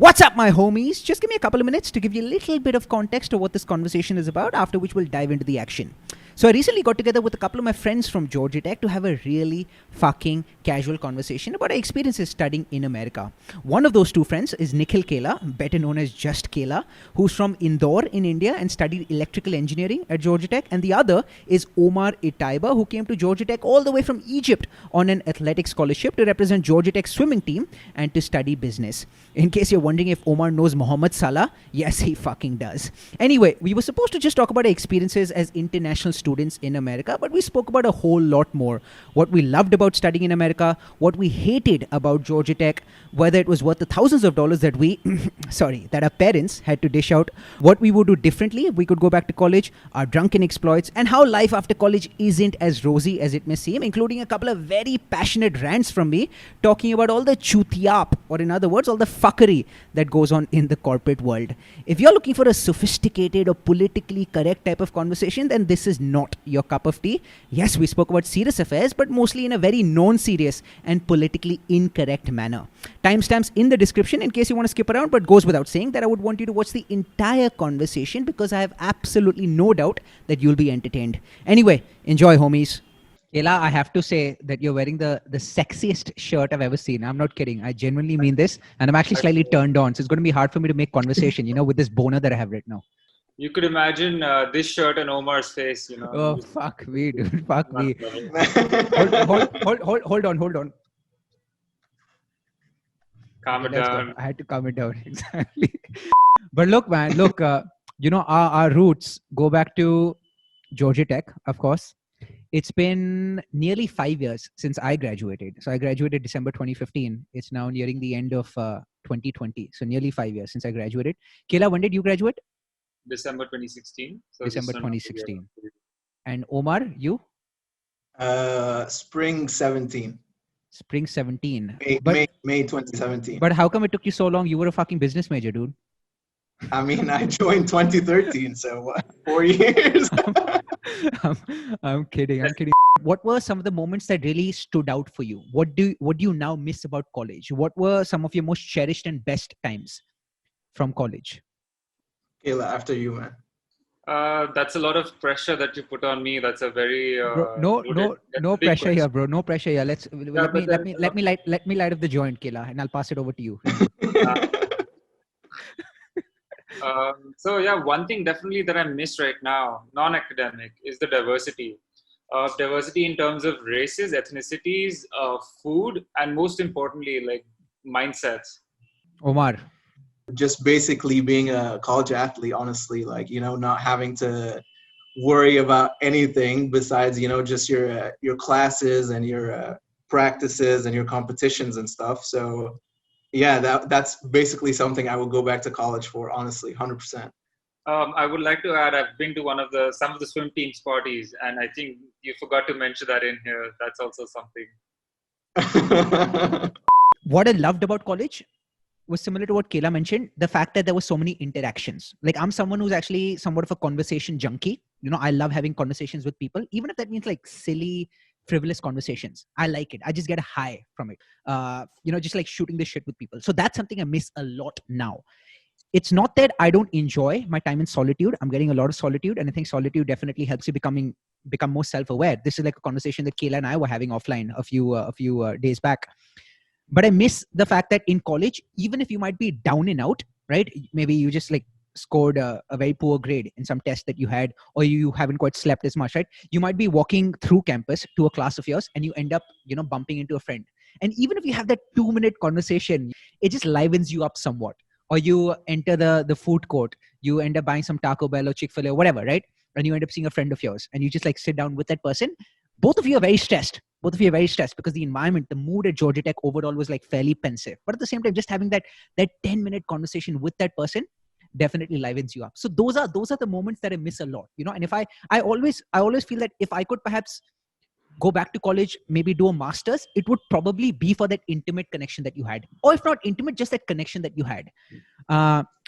What's up, my homies? Just give me a couple of minutes to give you a little bit of context of what this conversation is about, after which we'll dive into the action. So I recently got together with a couple of my friends from Georgia Tech to have a really fucking casual conversation about our experiences studying in America. One of those two friends is Nikhil Kela, better known as just Kela, who's from Indore in India and studied electrical engineering at Georgia Tech. And the other is Omar Eteiba, who came to Georgia Tech all the way from Egypt on an athletic scholarship to represent Georgia Tech's swimming team and to study business. In case you're wondering if Omar knows Mohammed Salah, yes, he fucking does. Anyway, we were supposed to just talk about our experiences as international students in America, but we spoke about a whole lot more. What we loved about studying in America, what we hated about Georgia Tech, whether it was worth the thousands of dollars that that our parents had to dish out, what we would do differently if we could go back to college, our drunken exploits, and how life after college isn't as rosy as it may seem, including a couple of very passionate rants from me talking about all the chutiyap, or in other words, all the fuckery that goes on in the corporate world. If you're looking for a sophisticated or politically correct type of conversation, then this is not your cup of tea. Yes, we spoke about serious affairs, but mostly in a very non-serious and politically incorrect manner. Timestamps in the description in case you want to skip around, but goes without saying that I would want you to watch the entire conversation because I have absolutely no doubt that you'll be entertained. Anyway, enjoy, homies. Kela, I have to say that you're wearing the sexiest shirt I've ever seen. I'm not kidding. I genuinely mean this. And I'm actually slightly turned on. So it's going to be hard for me to make conversation, with this boner that I have right now. You could imagine this shirt and Omar's face, Oh, fuck me, dude. Fuck me. Hold on. Calm it down. I had to calm it down. Exactly. But look, man, our roots go back to Georgia Tech, of course. It's been nearly 5 years since I graduated. So I graduated December 2015. It's now nearing the end of 2020. So nearly 5 years since I graduated. Kela, when did you graduate? December 2016. So December 2016. And Omar, you? Spring 17. Spring 17. May 2017. But how come it took you so long? You were a fucking business major, dude. I mean, I joined 2013, so what, 4 years? I'm kidding. What were some of the moments that really stood out for you? What do you now miss about college? What were some of your most cherished and best times from college? Kela, after you, man. That's a lot of pressure that you put on me. That's a very no pressure here, bro. No pressure here. Let me light up the joint, Kela, and I'll pass it over to you. One thing definitely that I miss right now, non-academic, is the diversity. Diversity in terms of races, ethnicities, food, and most importantly, like mindsets. Omar. Just basically being a college athlete, honestly, not having to worry about anything besides, just your classes and your practices and your competitions and stuff. So yeah, that's basically something I would go back to college for, honestly, 100%. I would like to add, I've been to some of the swim team's parties, and I think you forgot to mention that in here. That's also something. What I loved about college was similar to what Kela mentioned, the fact that there were so many interactions. Like, I'm someone who's actually somewhat of a conversation junkie. I love having conversations with people, even if that means like silly, frivolous conversations. I like it. I just get a high from it. Just like shooting the shit with people. So that's something I miss a lot now. It's not that I don't enjoy my time in solitude. I'm getting a lot of solitude, and I think solitude definitely helps you become more self-aware. This is like a conversation that Kela and I were having offline a few days back. But I miss the fact that in college, even if you might be down and out, right? Maybe you just like scored a very poor grade in some test that you had, or you haven't quite slept as much, right? You might be walking through campus to a class of yours and you end up, bumping into a friend. And even if you have that 2-minute conversation, it just livens you up somewhat. Or you enter the food court, you end up buying some Taco Bell or Chick-fil-A or whatever, right? And you end up seeing a friend of yours and you just like sit down with that person. Both of you are very stressed because the environment, the mood at Georgia Tech overall was like fairly pensive. But at the same time, just having that 10-minute conversation with that person definitely livens you up. So those are the moments that I miss a lot, and if I always feel that if I could perhaps go back to college, maybe do a master's, it would probably be for that intimate connection that you had. Or if not intimate, just that connection that you had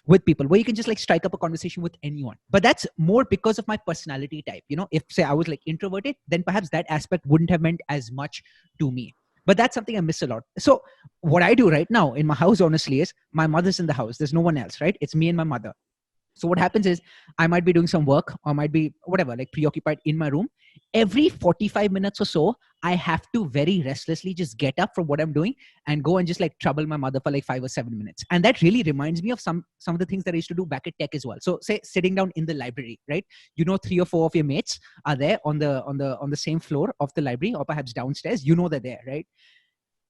with people where you can just like strike up a conversation with anyone. But that's more because of my personality type. If say I was like introverted, then perhaps that aspect wouldn't have meant as much to me. But that's something I miss a lot. So what I do right now in my house, honestly, is my mother's in the house. There's no one else, right? It's me and my mother. So what happens is I might be doing some work or might be whatever, like preoccupied in my room. Every 45 minutes or so, I have to very restlessly just get up from what I'm doing and go and just like trouble my mother for like 5 or 7 minutes. And that really reminds me of some of the things that I used to do back at tech as well. So say sitting down in the library, right? 3 or 4 of your mates are there on the same floor of the library, or perhaps downstairs. They're there, right?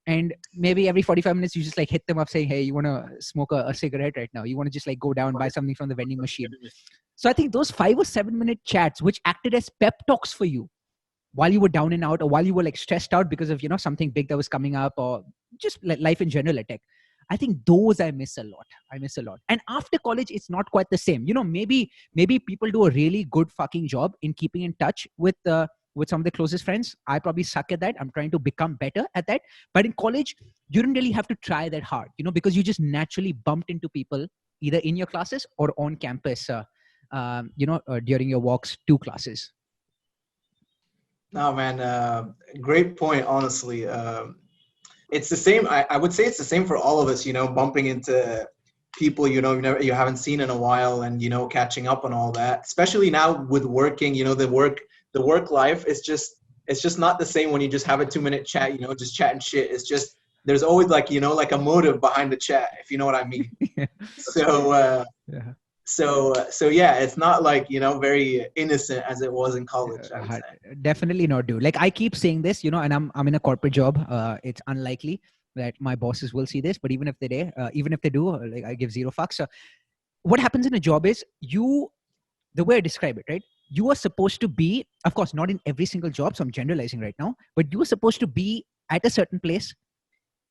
And maybe every 45 minutes you just like hit them up saying, hey, you want to smoke a cigarette right now? You want to just like go down, buy something from the vending machine? So I think those 5 or 7 minute chats, which acted as pep talks for you while you were down and out, or while you were like stressed out because of something big that was coming up, or just like life in general at tech, I think those I miss a lot. And after college, it's not quite the same. Maybe people do a really good fucking job in keeping in touch with some of the closest friends. I probably suck at that. I'm trying to become better at that. But in college, you didn't really have to try that hard, because you just naturally bumped into people either in your classes or on campus, during your walks to classes. No, man, great point, honestly. It's the same. I would say it's the same for all of us, bumping into people, you haven't seen in a while, and, catching up on all that, especially now with working, the work life is it's just not the same when you just have a 2-minute chat, just chatting shit. It's just, there's always like, like a motive behind the chat, if you know what I mean. So, Yeah. So yeah, it's not like, very innocent as it was in college. I would say. Definitely not, dude. Like I keep saying this, and I'm in a corporate job. It's unlikely that my bosses will see this, but even if they do, like I give zero fucks. So what happens in a job is the way I describe it, right? You are supposed to be, of course, not in every single job. So I'm generalizing right now, but you are supposed to be at a certain place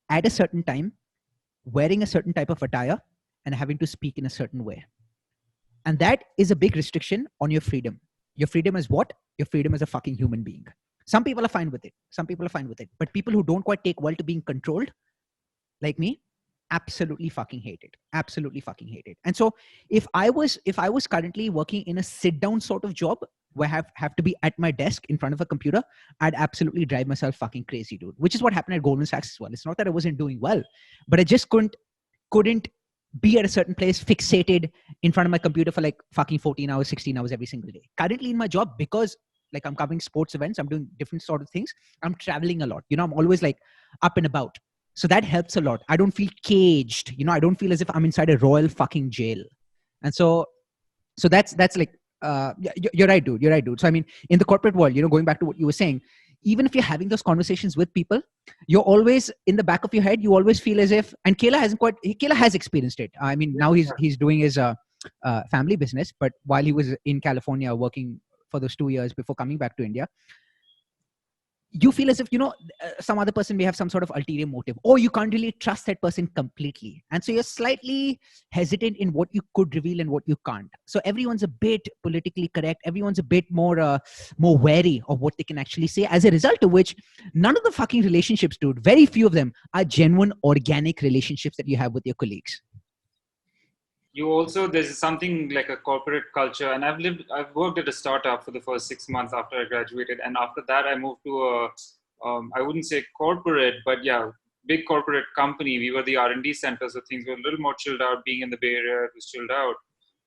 at a certain time, wearing a certain type of attire and having to speak in a certain way. And that is a big restriction on your freedom. Your freedom is what? Your freedom as a fucking human being. Some people are fine with it. But people who don't quite take well to being controlled, like me, absolutely fucking hate it. And so if I was currently working in a sit down sort of job where I have to be at my desk in front of a computer, I'd absolutely drive myself fucking crazy, dude. Which is what happened at Goldman Sachs as well. It's not that I wasn't doing well, but I just couldn't be at a certain place fixated in front of my computer for like fucking 14 hours, 16 hours every single day. Currently in my job, because like I'm covering sports events, I'm doing different sort of things, I'm traveling a lot. I'm always like up and about. So that helps a lot. I don't feel caged. I don't feel as if I'm inside a royal fucking jail. And so that's like, you're right, dude. So I mean, in the corporate world, going back to what you were saying, even if you're having those conversations with people, you're always in the back of your head, you always feel as if, and Kela has experienced it. I mean, now he's doing his family business, but while he was in California working for those 2 years before coming back to India, you feel as if, some other person may have some sort of ulterior motive, or you can't really trust that person completely. And so you're slightly hesitant in what you could reveal and what you can't. So everyone's a bit politically correct. Everyone's a bit more wary of what they can actually say, as a result of which none of the fucking relationships, dude, very few of them are genuine, organic relationships that you have with your colleagues. There's something like a corporate culture, and I've worked at a startup for the first 6 months after I graduated, and after that I moved to I wouldn't say corporate, but yeah, big corporate company. We were the R&D center, so things were a little more chilled out. Being in the Bay Area, it was chilled out,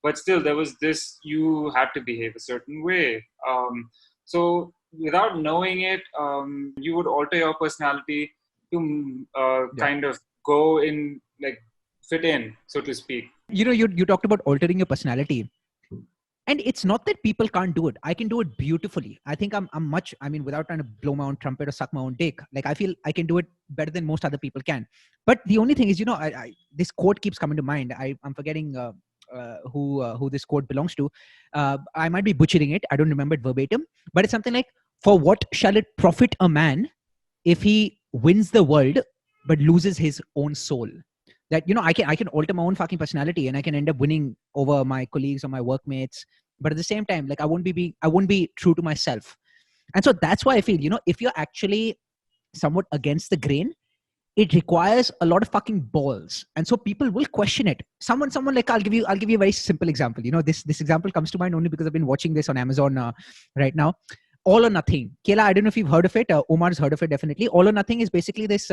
but still there was this, you had to behave a certain way. So without knowing it, you would alter your personality to kind of go in, like fit in, so to speak. You talked about altering your personality, and it's not that people can't do it. I can do it beautifully. I think I'm without trying to blow my own trumpet or suck my own dick, like I feel I can do it better than most other people can. But the only thing is, this quote keeps coming to mind. I'm forgetting who this quote belongs to. I might be butchering it. I don't remember it verbatim, but it's something like, "For what shall it profit a man if he wins the world but loses his own soul?" That, I can alter my own fucking personality and I can end up winning over my colleagues or my workmates, but at the same time, like I won't be true to myself. And so that's why I feel, if you're actually somewhat against the grain, it requires a lot of fucking balls. And so people will question it. Someone like, I'll give you a very simple example. This example comes to mind only because I've been watching this on Amazon right now. All or Nothing. Kela, I don't know if you've heard of it. Omar's heard of it, definitely. All or Nothing is basically this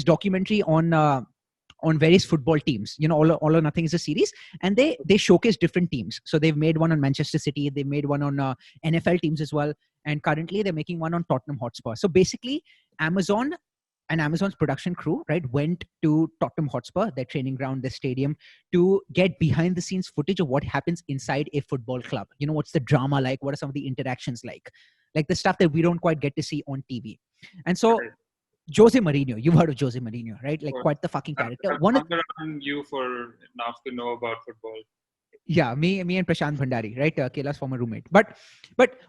documentary on various football teams. All or Nothing is a series, and they showcase different teams. So they've made one on Manchester City, they made one on NFL teams as well, and currently they're making one on Tottenham Hotspur. So basically, Amazon's production crew, right, went to Tottenham Hotspur, their training ground, their stadium, to get behind the scenes footage of what happens inside a football club. What's the drama like? What are some of the interactions like the stuff that we don't quite get to see on TV. And so Jose Mourinho, you've heard of Jose Mourinho, right? Like quite the fucking character. I've hung around you for enough to know about football. Yeah, me and Prashant Bhandari, right? Kela's former roommate. But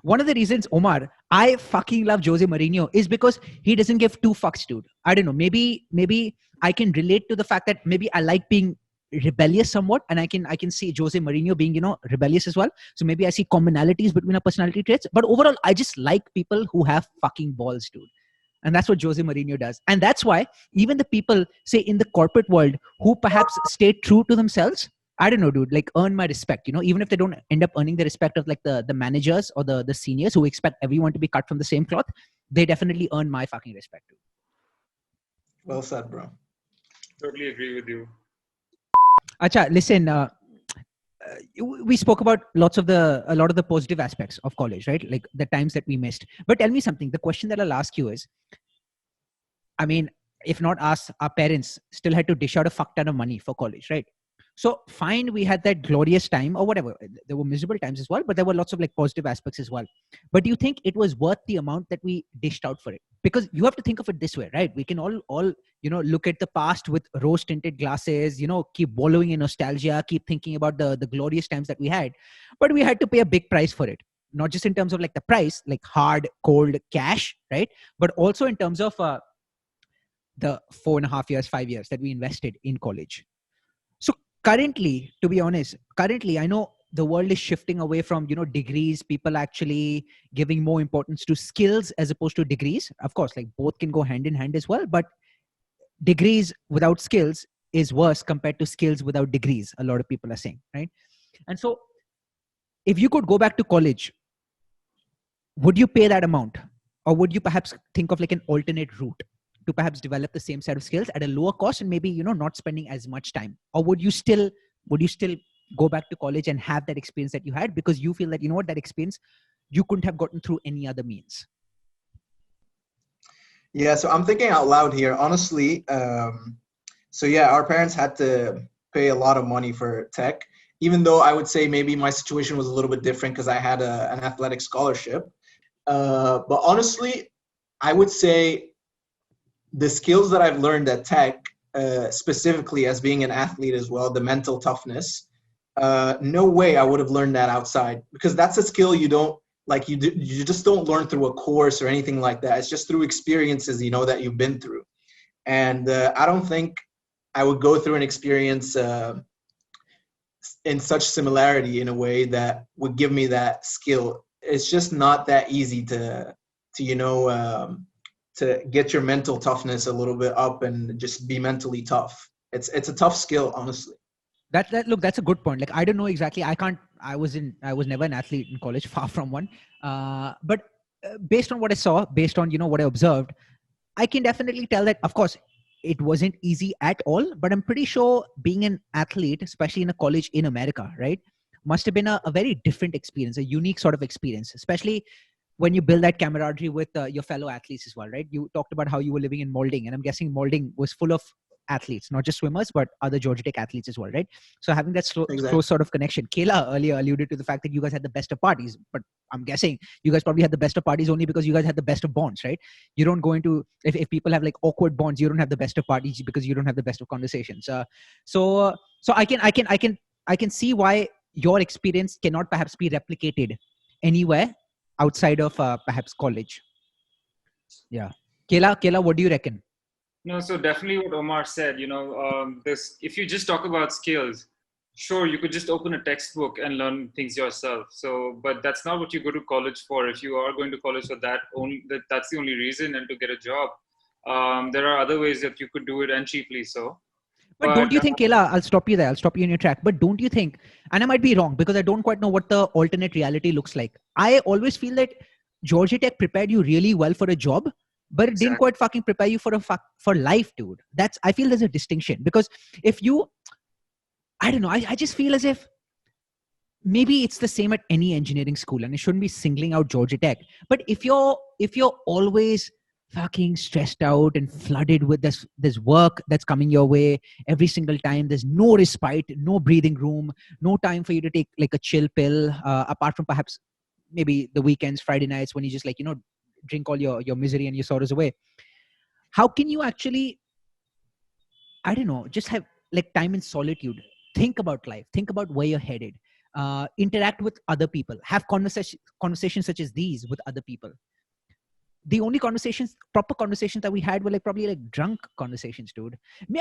one of the reasons, Omar, I fucking love Jose Mourinho is because he doesn't give two fucks, dude. I don't know. Maybe I can relate to the fact that maybe I like being rebellious somewhat, and I can see Jose Mourinho being, rebellious as well. So maybe I see commonalities between our personality traits. But overall, I just like people who have fucking balls, dude. And that's what Jose Mourinho does. And that's why even the people, say, in the corporate world who perhaps stay true to themselves, I don't know, dude, like earn my respect, even if they don't end up earning the respect of like the managers or the seniors who expect everyone to be cut from the same cloth, they definitely earn my fucking respect too. Well said, bro. Totally agree with you. Acha, listen, we spoke about a lot of the positive aspects of college, right? Like the times that we missed. But tell me something. The question that I'll ask you is, I mean, if not us, our parents still had to dish out a fuck ton of money for college, right? So fine, we had that glorious time or whatever. There were miserable times as well, but there were lots of like positive aspects as well. But do you think it was worth the amount that we dished out for it? Because you have to think of it this way, right? We can all look at the past with rose-tinted glasses, keep wallowing in nostalgia, keep thinking about the glorious times that we had. But we had to pay a big price for it. Not just in terms of like the price, like hard, cold cash, right? But also in terms of the 4.5 years, 5 years that we invested in college. Currently, to be honest, I know the world is shifting away from, degrees, people actually giving more importance to skills as opposed to degrees. Of course, like both can go hand in hand as well, but degrees without skills is worse compared to skills without degrees, a lot of people are saying, right? And so if you could go back to college, would you pay that amount? Or would you perhaps think of like an alternate route to perhaps develop the same set of skills at a lower cost and maybe, not spending as much time? Or would you still go back to college and have that experience that you had because you feel that, that experience you couldn't have gotten through any other means? Yeah, so I'm thinking out loud here, honestly. So yeah, our parents had to pay a lot of money for tech, even though I would say maybe my situation was a little bit different because I had an athletic scholarship. But honestly, I would say the skills that I've learned at tech, specifically as being an athlete as well, the mental toughness, no way I would have learned that outside, because that's a skill you don't, like you just don't learn through a course or anything like that. It's just through experiences, that you've been through. And I don't think I would go through an experience in such similarity in a way that would give me that skill. It's just not that easy to get your mental toughness a little bit up and just be mentally tough. It's a tough skill, honestly. Look, that's a good point. Like, I don't know exactly. I was never an athlete in college, far from one. But based on what I saw, based on, what I observed, I can definitely tell that, of course, it wasn't easy at all, but I'm pretty sure being an athlete, especially in a college in America, right, must have been a very different experience, a unique sort of experience, especially when you build that camaraderie with your fellow athletes as well, right? You talked about how you were living in Moulding, and I'm guessing Moulding was full of athletes, not just swimmers, but other Georgia Tech athletes as well, right? So having that close sort of connection. Kela earlier alluded to the fact that you guys had the best of parties, but I'm guessing you guys probably had the best of parties only because you guys had the best of bonds, right? You don't go into, if people have like awkward bonds, you don't have the best of parties because you don't have the best of conversations. So I can see why your experience cannot perhaps be replicated anywhere outside of perhaps college. Yeah. Kela, what do you reckon? No, so definitely what Omar said, if you just talk about skills, sure, you could just open a textbook and learn things yourself. So, but that's not what you go to college for. If you are going to college for that's the only reason, and to get a job. There are other ways that you could do it, and cheaply so. But don't you think, Kela, I'll stop you there. I'll stop you in your track. But don't you think, and I might be wrong because I don't quite know what the alternate reality looks like. I always feel that Georgia Tech prepared you really well for a job, but it didn't Exactly. quite fucking prepare you for life, dude. I feel there's a distinction, because if you, I don't know, I just feel as if maybe it's the same at any engineering school, and it shouldn't be singling out Georgia Tech. But if you're always fucking stressed out and flooded with this work that's coming your way every single time, there's no respite, no breathing room, no time for you to take like a chill pill, apart from perhaps maybe the weekends, Friday nights, when you just like, drink all your misery and your sorrows away. How can you actually, I don't know, just have like time in solitude, think about life, think about where you're headed, interact with other people, have conversations such as these with other people? The only proper conversations that we had were like probably like drunk conversations, dude.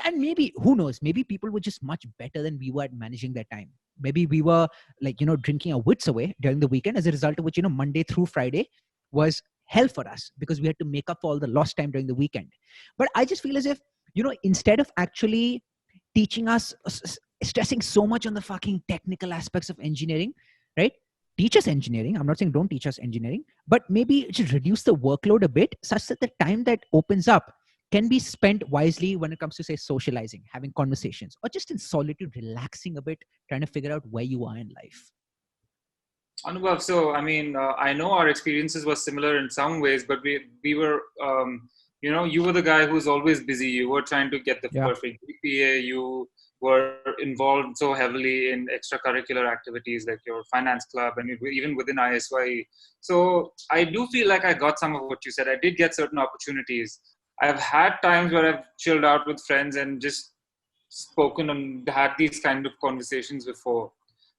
And maybe, who knows, maybe people were just much better than we were at managing their time. Maybe we were like, drinking our wits away during the weekend, as a result of which, Monday through Friday was hell for us, because we had to make up for all the lost time during the weekend. But I just feel as if, instead of actually teaching us, stressing so much on the fucking technical aspects of engineering, right? Teach us engineering. I'm not saying don't teach us engineering, but maybe just reduce the workload a bit, such that the time that opens up can be spent wisely when it comes to, say, socializing, having conversations, or just in solitude, relaxing a bit, trying to figure out where you are in life. Anubhav, so I mean, I know our experiences were similar in some ways, but we were, you were the guy who's always busy. You were trying to get the perfect GPA. You were involved so heavily in extracurricular activities like your finance club and even within ISYE. So I do feel like I got some of what you said. I did get certain opportunities. I've had times where I've chilled out with friends and just spoken and had these kind of conversations before.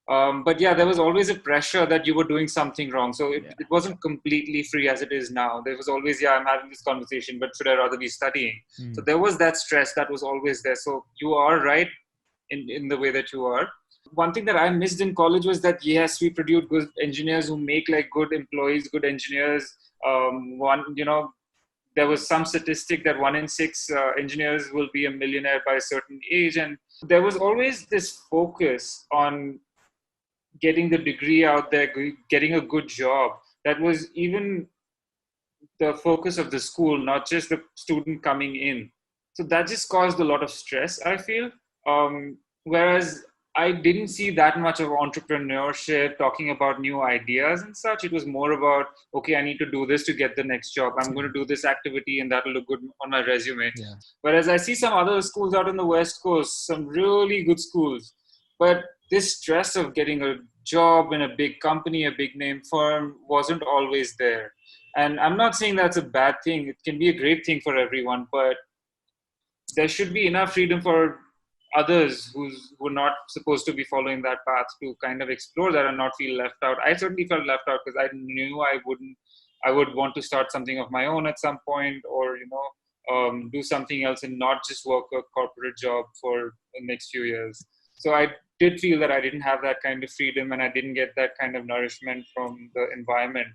But yeah, there was always a pressure that you were doing something wrong. So it wasn't completely free as it is now. There was always, I'm having this conversation, but should I rather be studying? So there was that stress that was always there. So you are right in the way that you are. One thing that I missed in college was that, yes, we produced good engineers who make like good employees, good engineers. There was some statistic that 1 in 6 engineers will be a millionaire by a certain age. And there was always this focus on getting the degree out there, getting a good job. That was even the focus of the school, not just the student coming in. So that just caused a lot of stress, I feel. Whereas I didn't see that much of entrepreneurship, talking about new ideas and such. It was more about, okay, I need to do this to get the next job. I'm going to do this activity and that'll look good on my resume. Yeah. Whereas I see some other schools out in the West Coast, some really good schools, but this stress of getting a job in a big company, a big name firm wasn't always there. And I'm not saying that's a bad thing. It can be a great thing for everyone, but there should be enough freedom for others who are not supposed to be following that path to kind of explore that and not feel left out. I certainly felt left out because I knew I would want to start something of my own at some point, or, do something else and not just work a corporate job for the next few years. So I did feel that I didn't have that kind of freedom and I didn't get that kind of nourishment from the environment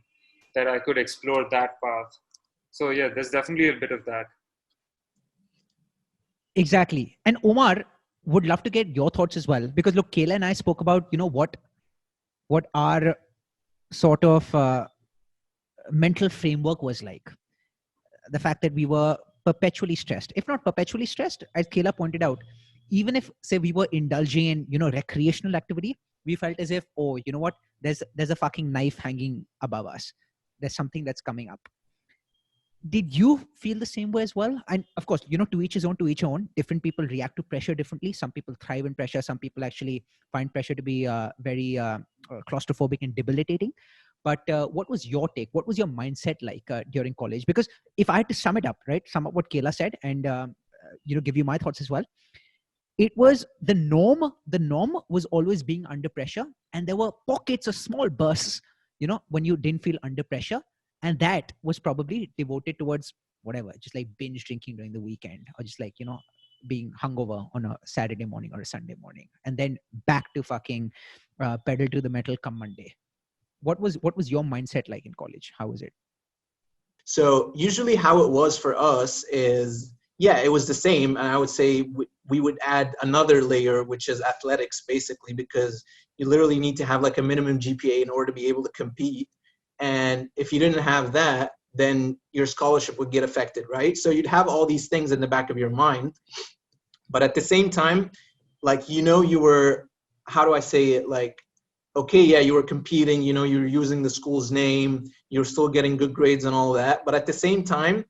that I could explore that path. So yeah, there's definitely a bit of that. Exactly. And Omar, would love to get your thoughts as well, because look, Kela and I spoke about, what our sort of mental framework was like. The fact that we were perpetually stressed, if not perpetually stressed, as Kela pointed out, even if, say, we were indulging in, recreational activity, we felt as if, oh, you know what, there's a fucking knife hanging above us. There's something that's coming up. Did you feel the same way as well? And of course, to each his own, to each own. Different people react to pressure differently. Some people thrive in pressure. Some people actually find pressure to be very claustrophobic and debilitating. But what was your take? What was your mindset like during college? Because if I had to sum it up, right, sum up what Kela said and, give you my thoughts as well. It was the norm. The norm was always being under pressure. And there were pockets of small bursts, when you didn't feel under pressure. And that was probably devoted towards whatever, just like binge drinking during the weekend, or just like, being hungover on a Saturday morning or a Sunday morning, and then back to fucking pedal to the metal come Monday. What was your mindset like in college? How was it? So usually how it was for us is, it was the same. And I would say we would add another layer, which is athletics, basically, because you literally need to have like a minimum GPA in order to be able to compete. And if you didn't have that, then your scholarship would get affected, right? So you'd have all these things in the back of your mind. But at the same time, like, you were, how do I say it? Like, okay, yeah, you were competing, you're using the school's name, you're still getting good grades and all that. But at the same time,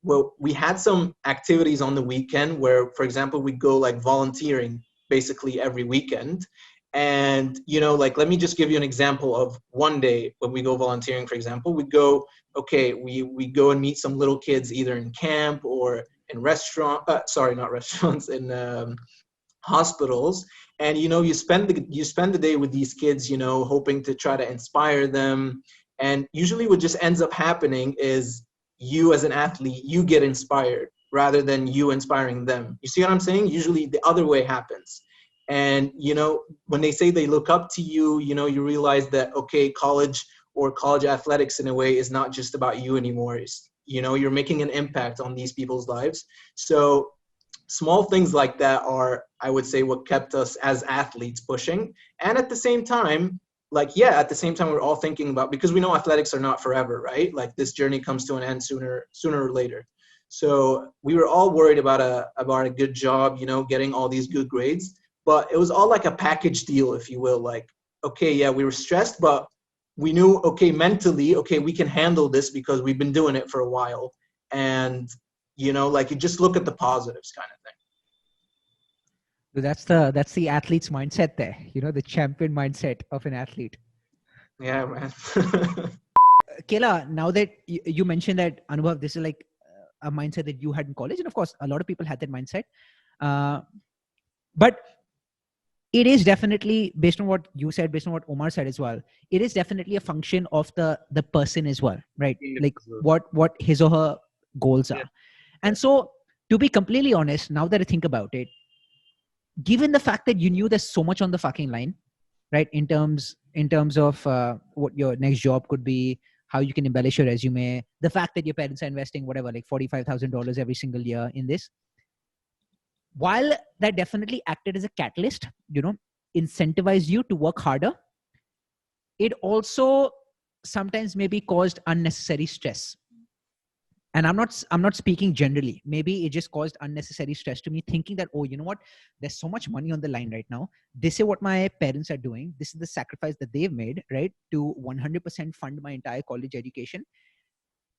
well, we had some activities on the weekend where, for example, we'd go like volunteering basically every weekend. And, like, let me just give you an example of one day when we go volunteering, for example, we go, okay, we go and meet some little kids either in camp or in sorry, not restaurants, in hospitals. And you spend the day with these kids, hoping to try to inspire them. And usually what just ends up happening is you as an athlete, you get inspired rather than you inspiring them. You see what I'm saying? Usually the other way happens. And when they say they look up to you, you realize that, okay, college athletics in a way is not just about you anymore. It's, you're making an impact on these people's lives. So small things like that are, I would say, what kept us as athletes pushing. And at the same time, we're all thinking about, because we know athletics are not forever, right? Like, this journey comes to an end sooner or later. So we were all worried about a good job, getting all these good grades. But it was all like a package deal, if you will. Like, okay, yeah, we were stressed, but we knew, okay, mentally, okay, we can handle this because we've been doing it for a while. And, like, you just look at the positives kind of thing. That's the athlete's mindset there, the champion mindset of an athlete. Yeah, man. Kela, now that you mentioned that, Anubhav, this is like a mindset that you had in college. And of course, a lot of people had that mindset. But it is definitely, based on what you said, based on what Omar said as well, it is definitely a function of the person as well, right? Like what his or her goals are. And so, to be completely honest, now that I think about it, given the fact that you knew there's so much on the fucking line, right? In terms of what your next job could be, how you can embellish your resume, the fact that your parents are investing whatever, like $45,000 every single year in this. While that definitely acted as a catalyst, incentivized you to work harder, it also sometimes maybe caused unnecessary stress. And I'm not speaking generally. Maybe it just caused unnecessary stress to me, thinking that, oh, you know what? There's so much money on the line right now. This is what my parents are doing. This is the sacrifice that they've made, right? To 100% fund my entire college education.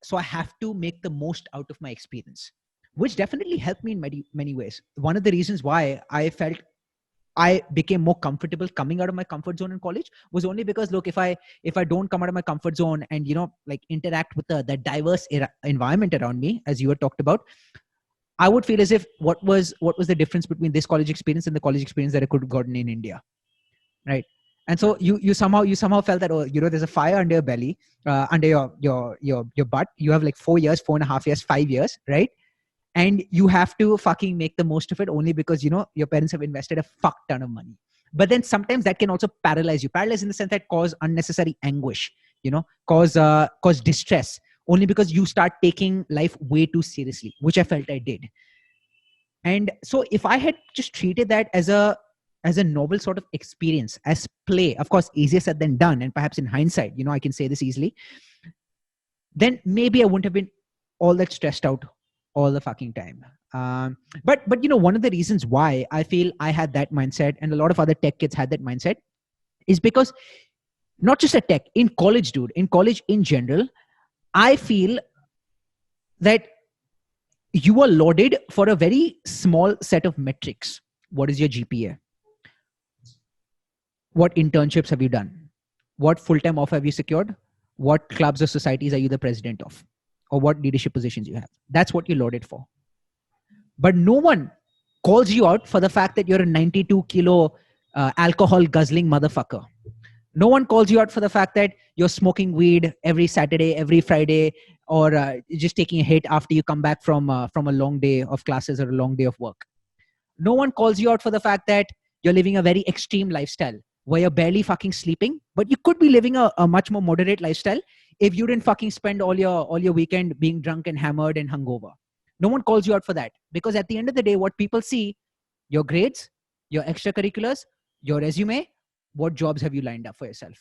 So I have to make the most out of my experience, which definitely helped me in many, many ways. One of the reasons why I felt I became more comfortable coming out of my comfort zone in college was only because, look, if I don't come out of my comfort zone and, like, interact with the diverse environment around me, as you had talked about, I would feel as if what was the difference between this college experience and the college experience that I could have gotten in India, right? And so you somehow felt that, oh, there's a fire under your belly, under your butt. You have like 4 years, 4.5 years, 5 years, right? And you have to fucking make the most of it only because, your parents have invested a fuck ton of money. But then sometimes that can also paralyze you. Paralyze in the sense that cause unnecessary anguish, cause distress, only because you start taking life way too seriously, which I felt I did. And so if I had just treated that as a novel sort of experience, as play, of course, easier said than done. And perhaps in hindsight, I can say this easily, then maybe I wouldn't have been all that stressed out all the fucking time. But one of the reasons why I feel I had that mindset, and a lot of other tech kids had that mindset, is because not just at tech, in college, dude, in college in general, I feel that you are lauded for a very small set of metrics. What is your GPA? What internships have you done? What full-time offer have you secured? What clubs or societies are you the president of? Or what leadership positions you have. That's what you're loaded for. But no one calls you out for the fact that you're a 92 kilo alcohol guzzling motherfucker. No one calls you out for the fact that you're smoking weed every Saturday, every Friday, or just taking a hit after you come back from a long day of classes or a long day of work. No one calls you out for the fact that you're living a very extreme lifestyle where you're barely fucking sleeping, but you could be living a much more moderate lifestyle if you didn't fucking spend all your weekend being drunk and hammered and hungover. No one calls you out for that, because at the end of the day, what people see, your grades, your extracurriculars, your resume, what jobs have you lined up for yourself?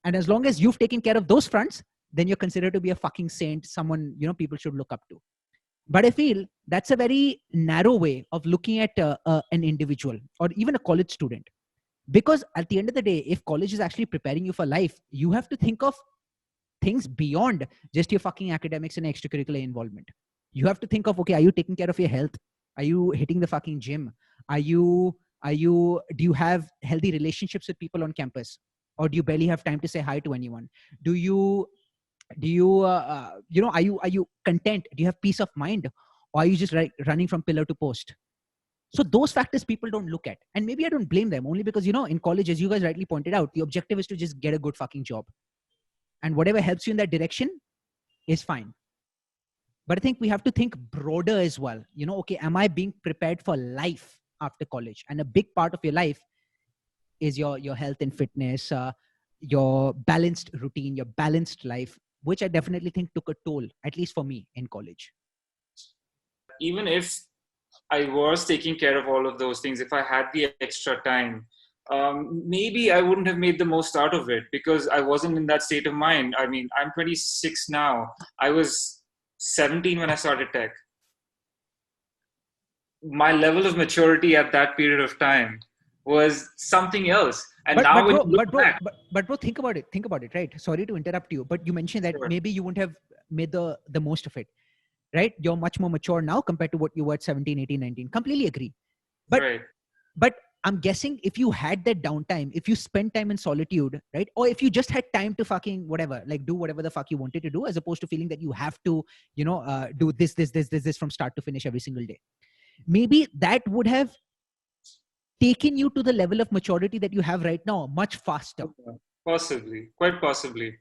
And as long as you've taken care of those fronts, then you're considered to be a fucking saint, someone, people should look up to. But I feel that's a very narrow way of looking at an individual or even a college student. Because at the end of the day, if college is actually preparing you for life, you have to think of things beyond just your fucking academics and extracurricular involvement. You have to think of, okay, are you taking care of your health? Are you hitting the fucking gym? Do you have healthy relationships with people on campus? Or do you barely have time to say hi to anyone? Are you content? Do you have peace of mind? Or are you just running from pillar to post? So those factors people don't look at. And maybe I don't blame them, only because, in college, as you guys rightly pointed out, the objective is to just get a good fucking job. And whatever helps you in that direction is fine. But I think we have to think broader as well. Okay, am I being prepared for life after college? And a big part of your life is your health and fitness, your balanced routine, your balanced life, which I definitely think took a toll, at least for me, in college. Even if I was taking care of all of those things, if I had the extra time, maybe I wouldn't have made the most out of it because I wasn't in that state of mind. I mean, I'm 26 now. I was 17 when I started tech. My level of maturity at that period of time was something else. And bro, think about it, right? Sorry to interrupt you, but you mentioned that maybe you wouldn't have made the most of it, right? You're much more mature now compared to what you were at 17, 18, 19. Completely agree. But I'm guessing if you had that downtime, if you spent time in solitude, right? Or if you just had time to fucking whatever, like do whatever the fuck you wanted to do, as opposed to feeling that you have to, do this from start to finish every single day. Maybe that would have taken you to the level of maturity that you have right now much faster. Possibly, quite possibly.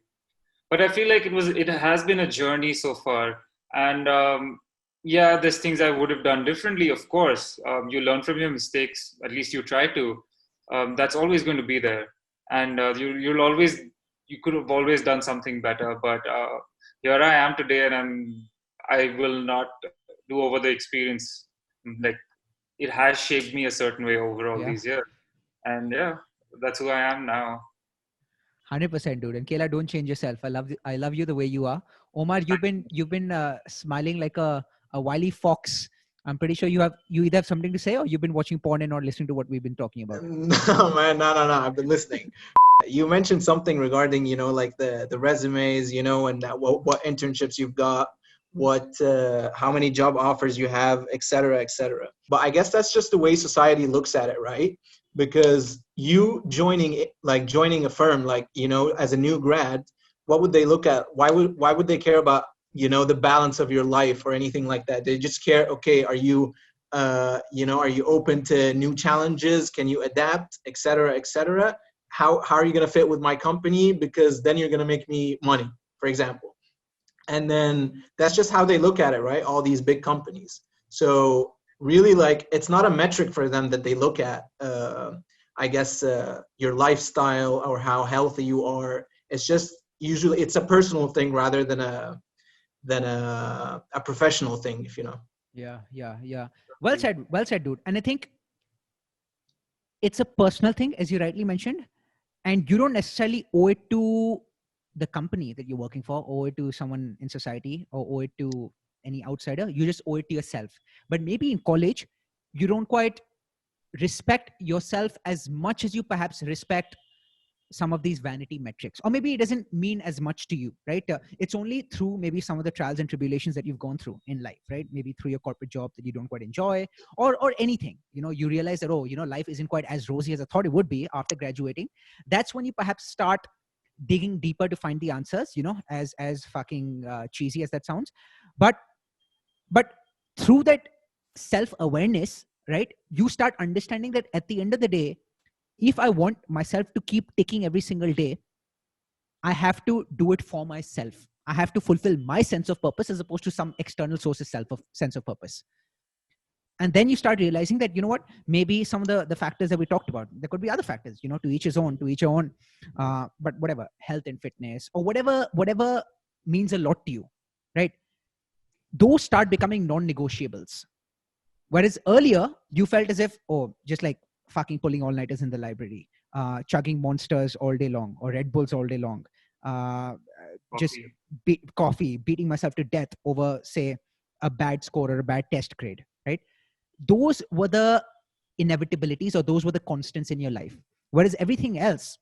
But I feel like it has been a journey so far. And there's things I would have done differently, of course. You learn from your mistakes, at least you try to. That's always going to be there. And you could have always done something better. But here I am today, and I will not do over the experience. Like, it has shaped me a certain way over all these years. And that's who I am now. 100%, dude. And Kela, don't change yourself. I love you the way you are. Omar, you've been smiling like a wily fox. I'm pretty sure you either have something to say or you've been watching porn and not listening to what we've been talking about. No, man, no. I've been listening. You mentioned something regarding, like the resumes, and what internships you've got, how many job offers you have, et cetera, et cetera. But I guess that's just the way society looks at it, right? Because you joining a firm, as a new grad, what would they look at? Why would they care about, the balance of your life or anything like that? They just care, okay, are you open to new challenges? Can you adapt, et cetera, et cetera? How are you going to fit with my company? Because then you're going to make me money, for example. And then that's just how they look at it, right? All these big companies. So really, it's not a metric for them that they look at, I guess, your lifestyle or how healthy you are. It's just usually it's a personal thing rather than a professional thing, if you know. Yeah. Well said, dude. And I think it's a personal thing, as you rightly mentioned, and you don't necessarily owe it to the company that you're working for, owe it to someone in society, or owe it to any outsider. You just owe it to yourself. But maybe in college, you don't quite respect yourself as much as you perhaps respect some of these vanity metrics, or maybe it doesn't mean as much to you, right? It's only through maybe some of the trials and tribulations that you've gone through in life, right? Maybe through your corporate job that you don't quite enjoy, or anything, you realize that, life isn't quite as rosy as I thought it would be after graduating. That's when you perhaps start digging deeper to find the answers, as fucking cheesy as that sounds. But through that self-awareness, right, you start understanding that at the end of the day, if I want myself to keep ticking every single day, I have to do it for myself. I have to fulfill my sense of purpose as opposed to some external source's sense of purpose. And then you start realizing that, maybe some of the factors that we talked about, there could be other factors, to each your own. But whatever, health and fitness, or whatever means a lot to you, right? Those start becoming non-negotiables. Whereas earlier, you felt as if, just like fucking pulling all-nighters in the library, chugging Monsters all day long, or Red Bulls all day long, just Coffee. beating myself to death over, say, a bad score or a bad test grade, right? Those were the inevitabilities, or those were the constants in your life. Whereas everything else,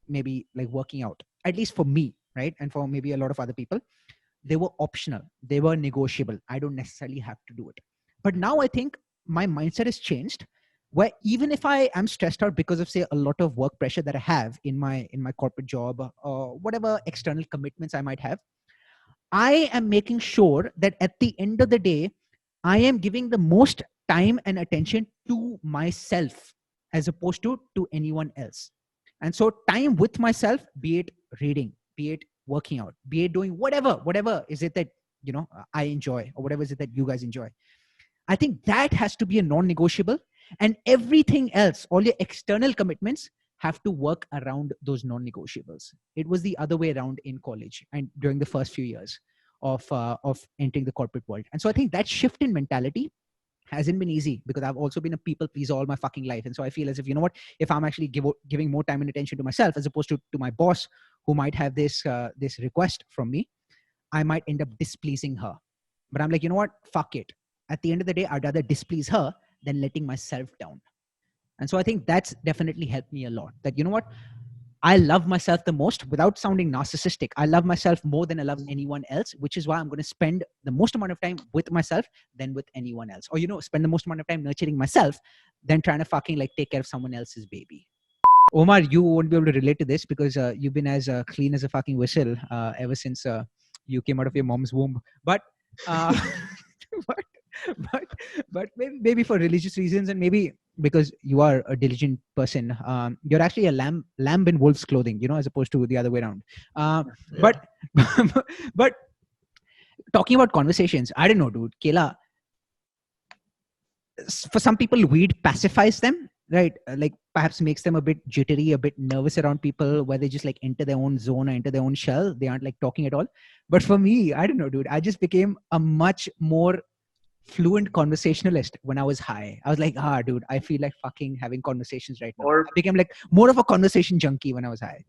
maybe like working out, at least for me, right? And for maybe a lot of other people, they were optional. They were negotiable. I don't necessarily have to do it. But now I think my mindset has changed, where even if I am stressed out because of, say, a lot of work pressure that I have in my corporate job, or whatever external commitments I might have, I am making sure that at the end of the day, I am giving the most time and attention to myself as opposed to anyone else. And so time with myself, be it reading, be it working out, be it doing whatever is it that, I enjoy, or whatever is it that you guys enjoy. I think that has to be a non-negotiable, and everything else, all your external commitments, have to work around those non-negotiables. It was the other way around in college and during the first few years of entering the corporate world. And so I think that shift in mentality hasn't been easy, because I've also been a people pleaser all my fucking life. And so I feel as if, if I'm actually giving more time and attention to myself as opposed to my boss, who might have this request from me, I might end up displeasing her. But I'm like, fuck it. At the end of the day, I'd rather displease her than letting myself down. And so I think that's definitely helped me a lot. That, I love myself the most, without sounding narcissistic. I love myself more than I love anyone else, which is why I'm going to spend the most amount of time with myself than with anyone else. Or, spend the most amount of time nurturing myself than trying to fucking like take care of someone else's baby. Omar, you won't be able to relate to this, because you've been as clean as a fucking whistle ever since you came out of your mom's womb. But but maybe for religious reasons, and maybe because you are a diligent person, you're actually a lamb in wolf's clothing, as opposed to the other way around. But but talking about conversations, I don't know, dude. Kela, for some people, weed pacifies them, right? Like perhaps makes them a bit jittery, a bit nervous around people, where they just like enter their own zone or enter their own shell. They aren't like talking at all. But for me, I don't know, dude. I just became a much more fluent conversationalist when I was high. I was like, dude, I feel like fucking having conversations right now. I became like more of a conversation junkie when I was high.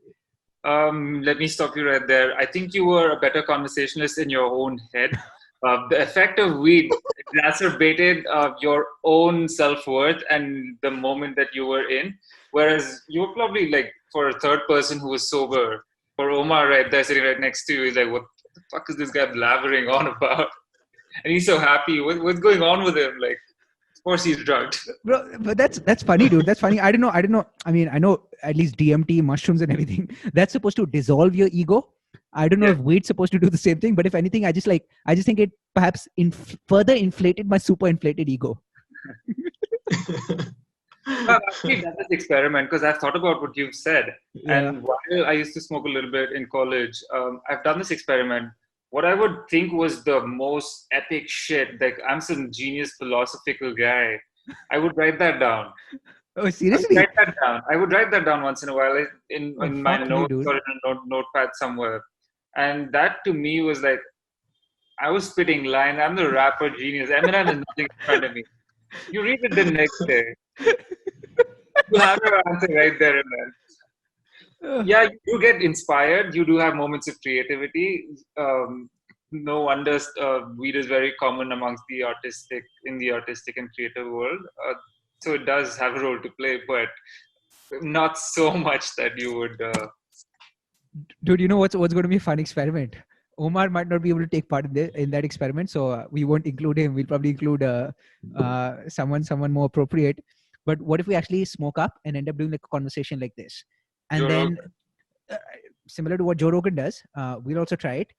Let me stop you right there. I think you were a better conversationalist in your own head. The effect of weed exacerbated your own self-worth and the moment that you were in. Whereas you were probably like, for a third person who was sober, for Omar right there sitting right next to you, he's like, what the fuck is this guy blabbering on about? And he's so happy. What's going on with him? Like, of course he's drugged. Bro, but that's funny, dude. That's funny. I don't know. I mean, I know at least DMT, mushrooms and everything, that's supposed to dissolve your ego. I don't know if weed's supposed to do the same thing, but if anything, I just think it perhaps further inflated my super inflated ego. I've actually done this experiment because I've thought about what you've said. Yeah. And while I used to smoke a little bit in college, I've done this experiment. What I would think was the most epic shit, like I'm some genius philosophical guy, I would write that down. Oh, seriously? I would write that down once in a while in my notes or in a notepad somewhere. And that to me was like, I was spitting lines. I'm the rapper genius. Eminem is nothing in front of me. You read it the next day. You have your answer right there and then. Yeah, you do get inspired. You do have moments of creativity. No wonder weed is very common amongst the artistic and creative world. So it does have a role to play, but not so much that you would. Dude, you know what's going to be a fun experiment? Omar might not be able to take part in that experiment, so we won't include him. We'll probably include someone more appropriate. But what if we actually smoke up and end up doing like a conversation like this? And then, similar to what Joe Rogan does, we'll also try it.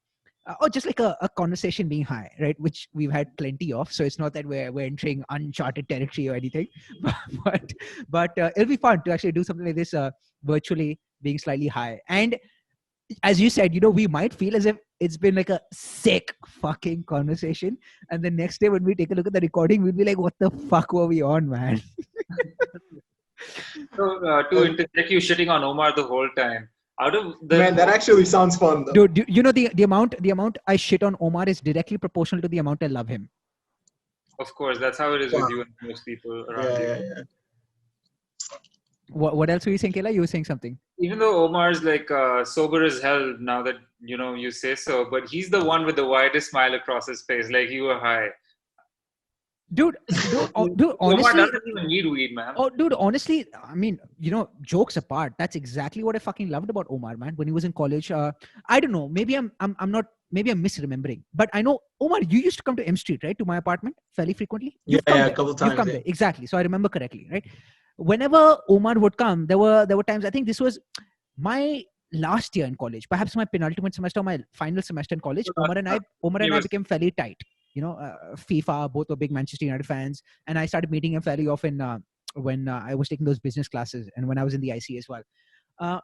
Or just like a conversation being high, right? Which we've had plenty of. So it's not that we're entering uncharted territory or anything. But it'll be fun to actually do something like this virtually, being slightly high. And as you said, we might feel as if it's been like a sick fucking conversation. And the next day when we take a look at the recording, we'll be like, what the fuck were we on, man? So to interject, you shitting on Omar the whole time. Man, that actually sounds fun though. Dude, the amount I shit on Omar is directly proportional to the amount I love him. Of course, that's how it is with you and most people around you. Yeah. What else were you saying, Kela? You were saying something. Even though Omar's like sober as hell now that you say so, but he's the one with the widest smile across his face. Like you were high. Dude, dude, Omar honestly, doesn't even need weed, man. oh, dude, honestly, I mean, jokes apart, that's exactly what I fucking loved about Omar, man. When he was in college, I don't know, maybe I'm not, maybe I'm misremembering, but I know Omar, you used to come to M Street, right, to my apartment fairly frequently. Yeah, You've come yeah, a there. couple You've times. come Yeah. there, exactly. So I remember correctly, right? Whenever Omar would come, there were times. I think this was my last year in college, perhaps my penultimate semester, my final semester in college. Omar and I became fairly tight. FIFA, both were big Manchester United fans, and I started meeting him fairly often when I was taking those business classes and when I was in the IC as well. Uh,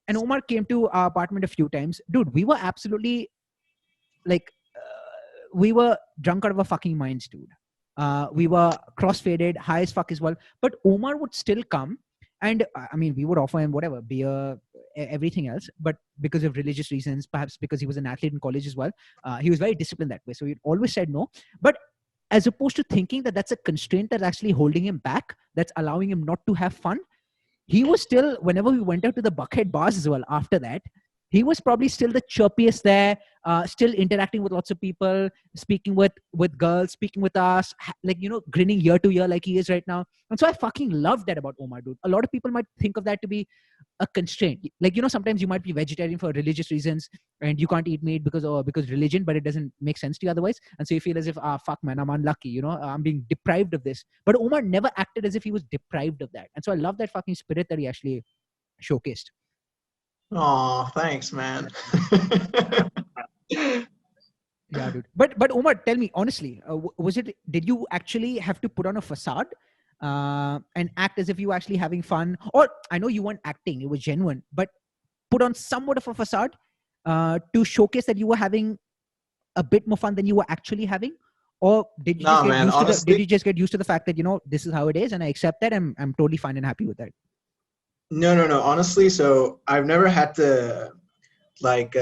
and Omar came to our apartment a few times. Dude, we were absolutely like, we were drunk out of our fucking minds, dude. We were cross-faded, high as fuck as well. But Omar would still come, and I mean, we would offer him whatever, beer, everything else. But because of religious reasons, perhaps because he was an athlete in college as well, he was very disciplined that way. So he always said no. But as opposed to thinking that that's a constraint that's actually holding him back, that's allowing him not to have fun, he was still, whenever we went out to the Buckhead bars as well after that, he was probably still the chirpiest there, still interacting with lots of people, speaking with girls, speaking with us, like, grinning year to year like he is right now. And so I fucking love that about Omar, dude. A lot of people might think of that to be a constraint. Like, sometimes you might be vegetarian for religious reasons and you can't eat meat because religion, but it doesn't make sense to you otherwise. And so you feel as if, fuck man, I'm unlucky, I'm being deprived of this. But Omar never acted as if he was deprived of that. And so I love that fucking spirit that he actually showcased. Oh, thanks, man. Yeah, dude. But Omar, tell me honestly, did you actually have to put on a facade and act as if you were actually having fun? Or I know you weren't acting, it was genuine, but put on somewhat of a facade to showcase that you were having a bit more fun than you were actually having? Or did you Nah, just get man, used to honestly, did you just get used to the fact that this is how it is and I accept that and I'm totally fine and happy with that? no. Honestly, so I've never had to like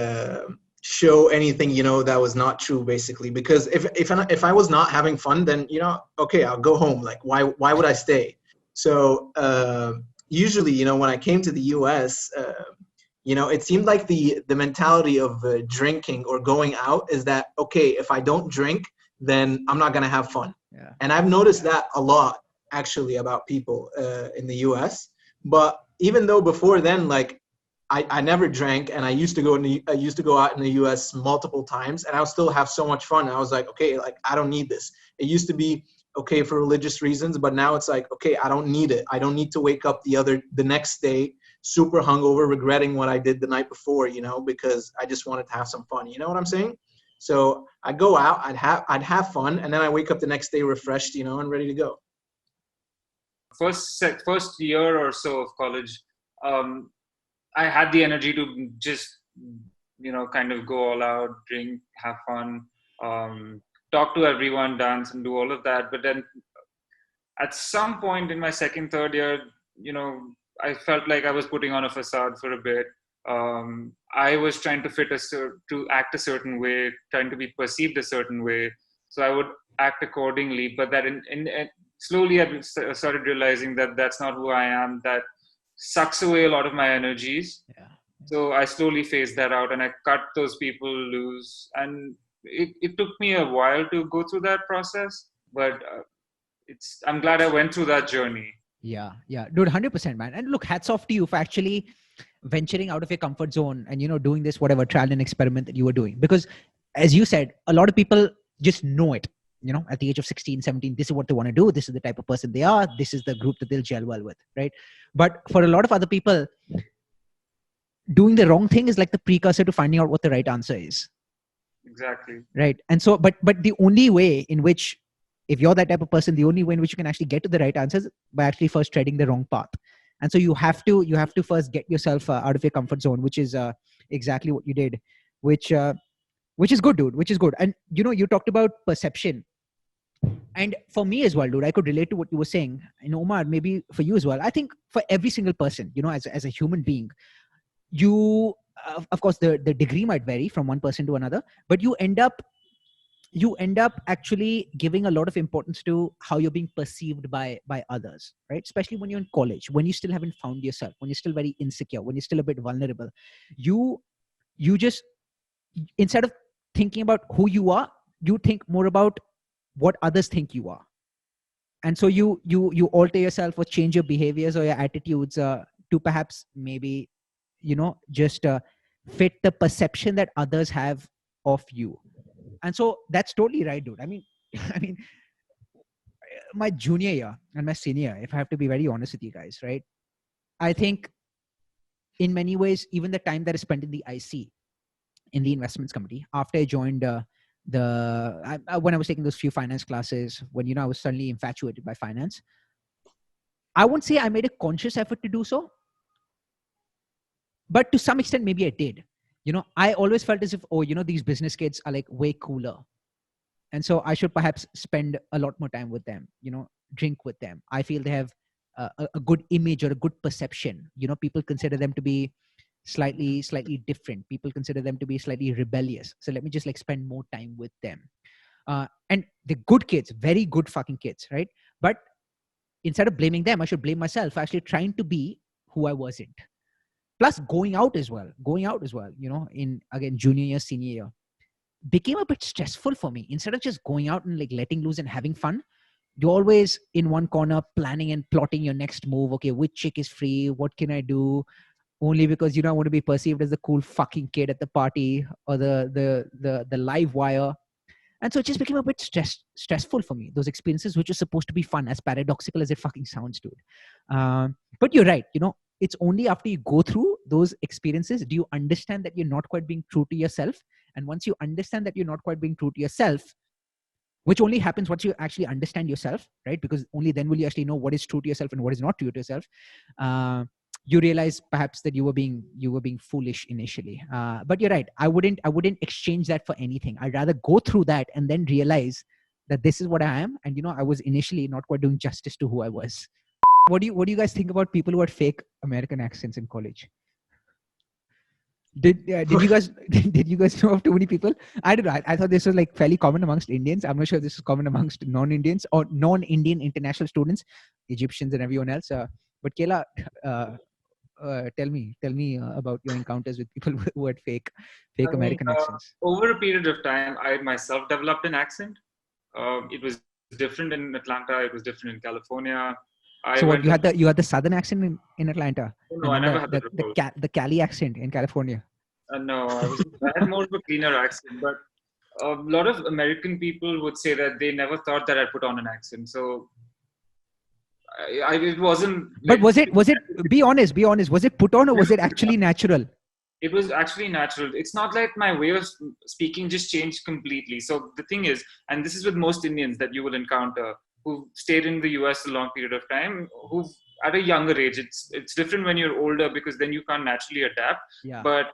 show anything that was not true, basically, because if I was not having fun, then okay, I'll go home. Like why would I stay? So usually when I came to the US, it seemed like the mentality of drinking or going out is that, okay, if I don't drink, then I'm not gonna have fun. Yeah. And I've noticed that a lot actually about people in the US. But even though before then, like I never drank, and I used to go out in the US multiple times, and I'll still have so much fun. And I was like, okay, like I don't need this. It used to be okay for religious reasons, but now it's like, okay, I don't need it. I don't need to wake up the next day super hungover, regretting what I did the night before, because I just wanted to have some fun. You know what I'm saying? So I'd go out, I'd have fun, and then I wake up the next day refreshed, and ready to go. First year or so of college, I had the energy to just, kind of go all out, drink, have fun, talk to everyone, dance, and do all of that. But then at some point in my second, third year, I felt like I was putting on a facade for a bit. I was trying to to act a certain way, trying to be perceived a certain way. So I would act accordingly. But that slowly I started realizing that that's not who I am. That sucks away a lot of my energies. Yeah. So I slowly phased that out and I cut those people loose. And it took me a while to go through that process, but I'm glad I went through that journey. Yeah, dude, 100%, man. And look, hats off to you for actually venturing out of your comfort zone and doing this whatever trial and experiment that you were doing. Because as you said, a lot of people just know it. At the age of 16, 17, this is what they want to do. This is the type of person they are. This is the group that they'll gel well with, right? But for a lot of other people, doing the wrong thing is like the precursor to finding out what the right answer is. Exactly. Right. And so, but the only way in which, if you're that type of person, the only way in which you can actually get to the right answers by actually first treading the wrong path. And so you have to first get yourself out of your comfort zone, which is exactly what you did, which is good, dude, which is good. And you talked about perception. And for me as well, dude, I could relate to what you were saying. And Omar, maybe for you as well. I think for every single person, as a human being, you, of course, the degree might vary from one person to another, but you end up you end up actually giving a lot of importance to how you're being perceived by others, right? Especially when you're in college, when you still haven't found yourself, when you're still very insecure, when you're still a bit vulnerable. You just, instead of thinking about who you are, you think more about what others think you are. And so you alter yourself or change your behaviors or your attitudes to perhaps maybe, just fit the perception that others have of you. And so that's totally right, dude. I mean, I mean, my junior year and my senior year, if I have to be very honest with you guys, right? I think in many ways, even the time that I spent in the IC, in the investments committee, after I joined when I was taking those few finance classes, when I was suddenly infatuated by finance, I won't say I made a conscious effort to do so, but to some extent, maybe I did. I always felt as if, these business kids are like way cooler. And so I should perhaps spend a lot more time with them, drink with them. I feel they have a good image or a good perception. People consider them to be slightly different. People consider them to be slightly rebellious. So let me just like spend more time with them. And the good kids, very good fucking kids, right? But instead of blaming them, I should blame myself for actually trying to be who I wasn't. Plus going out as well, in again, junior year, senior year, became a bit stressful for me. Instead of just going out and like letting loose and having fun, you're always in one corner planning and plotting your next move. Okay, which chick is free? What can I do? Only because you don't want to be perceived as the cool fucking kid at the party or the live wire. And so it just became a bit stressful for me. Those experiences, which are supposed to be fun, as paradoxical as it fucking sounds, dude. But you're right. It's only after you go through those experiences do you understand that you're not quite being true to yourself. And once you understand that you're not quite being true to yourself, which only happens once you actually understand yourself, right? Because only then will you actually know what is true to yourself and what is not true to yourself. You realize perhaps that you were being foolish initially. But you're right. I wouldn't exchange that for anything. I'd rather go through that and then realize that this is what I am. And I was initially not quite doing justice to who I was. What do you guys think about people who had fake American accents in college? Did you guys did you guys know of too many people? I don't know. I thought this was like fairly common amongst Indians. I'm not sure this is common amongst non-Indians or non-Indian international students, Egyptians and everyone else. But Kela, tell me about your encounters with people who had fake American accents. Over a period of time, I myself developed an accent. It was different in Atlanta. It was different in California. So what, you had the southern accent in Atlanta? No, I never had the Cali accent in California. No, I had more of a cleaner accent, but a lot of American people would say that they never thought that I put on an accent. So it wasn't. But was it? Be honest. Was it put on or was it actually natural? It was actually natural. It's not like my way of speaking just changed completely. So the thing is, and this is with most Indians that you will encounter who stayed in the US a long period of time, who at a younger age, it's different when you're older because then you can't naturally adapt. Yeah. But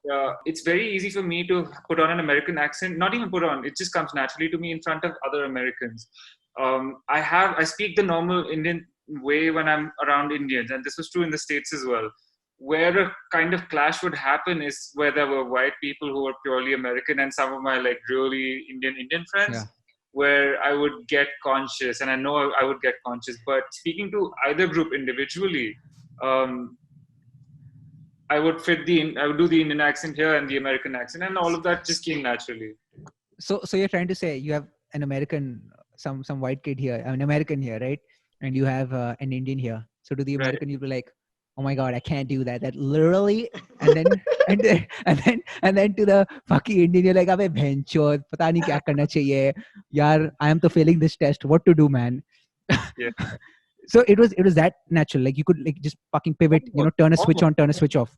it's very easy for me to put on an American accent, not even put on, it just comes naturally to me in front of other Americans. I speak the normal Indian way when I'm around Indians, and this was true in the States as well. Where a kind of clash would happen is where there were white people who were purely American and some of my like really Indian friends. Yeah. Where I would get conscious, and I know I would get conscious, but speaking to either group individually, I would do the Indian accent here and the American accent, and all of that just came naturally. So you're trying to say you have an American, some white kid here, an American here, right? And you have an Indian here. So to the American, you'll be like, oh my God, I can't do that. That literally, and then and then to the fucking Indian, you're like, "Abey bhenchod, pata nahi kya karna chahiye, yaar. I am to failing this test. What to do, man?" Yeah. So it was that natural. Like you could like just fucking pivot, turn a switch on, turn a switch off.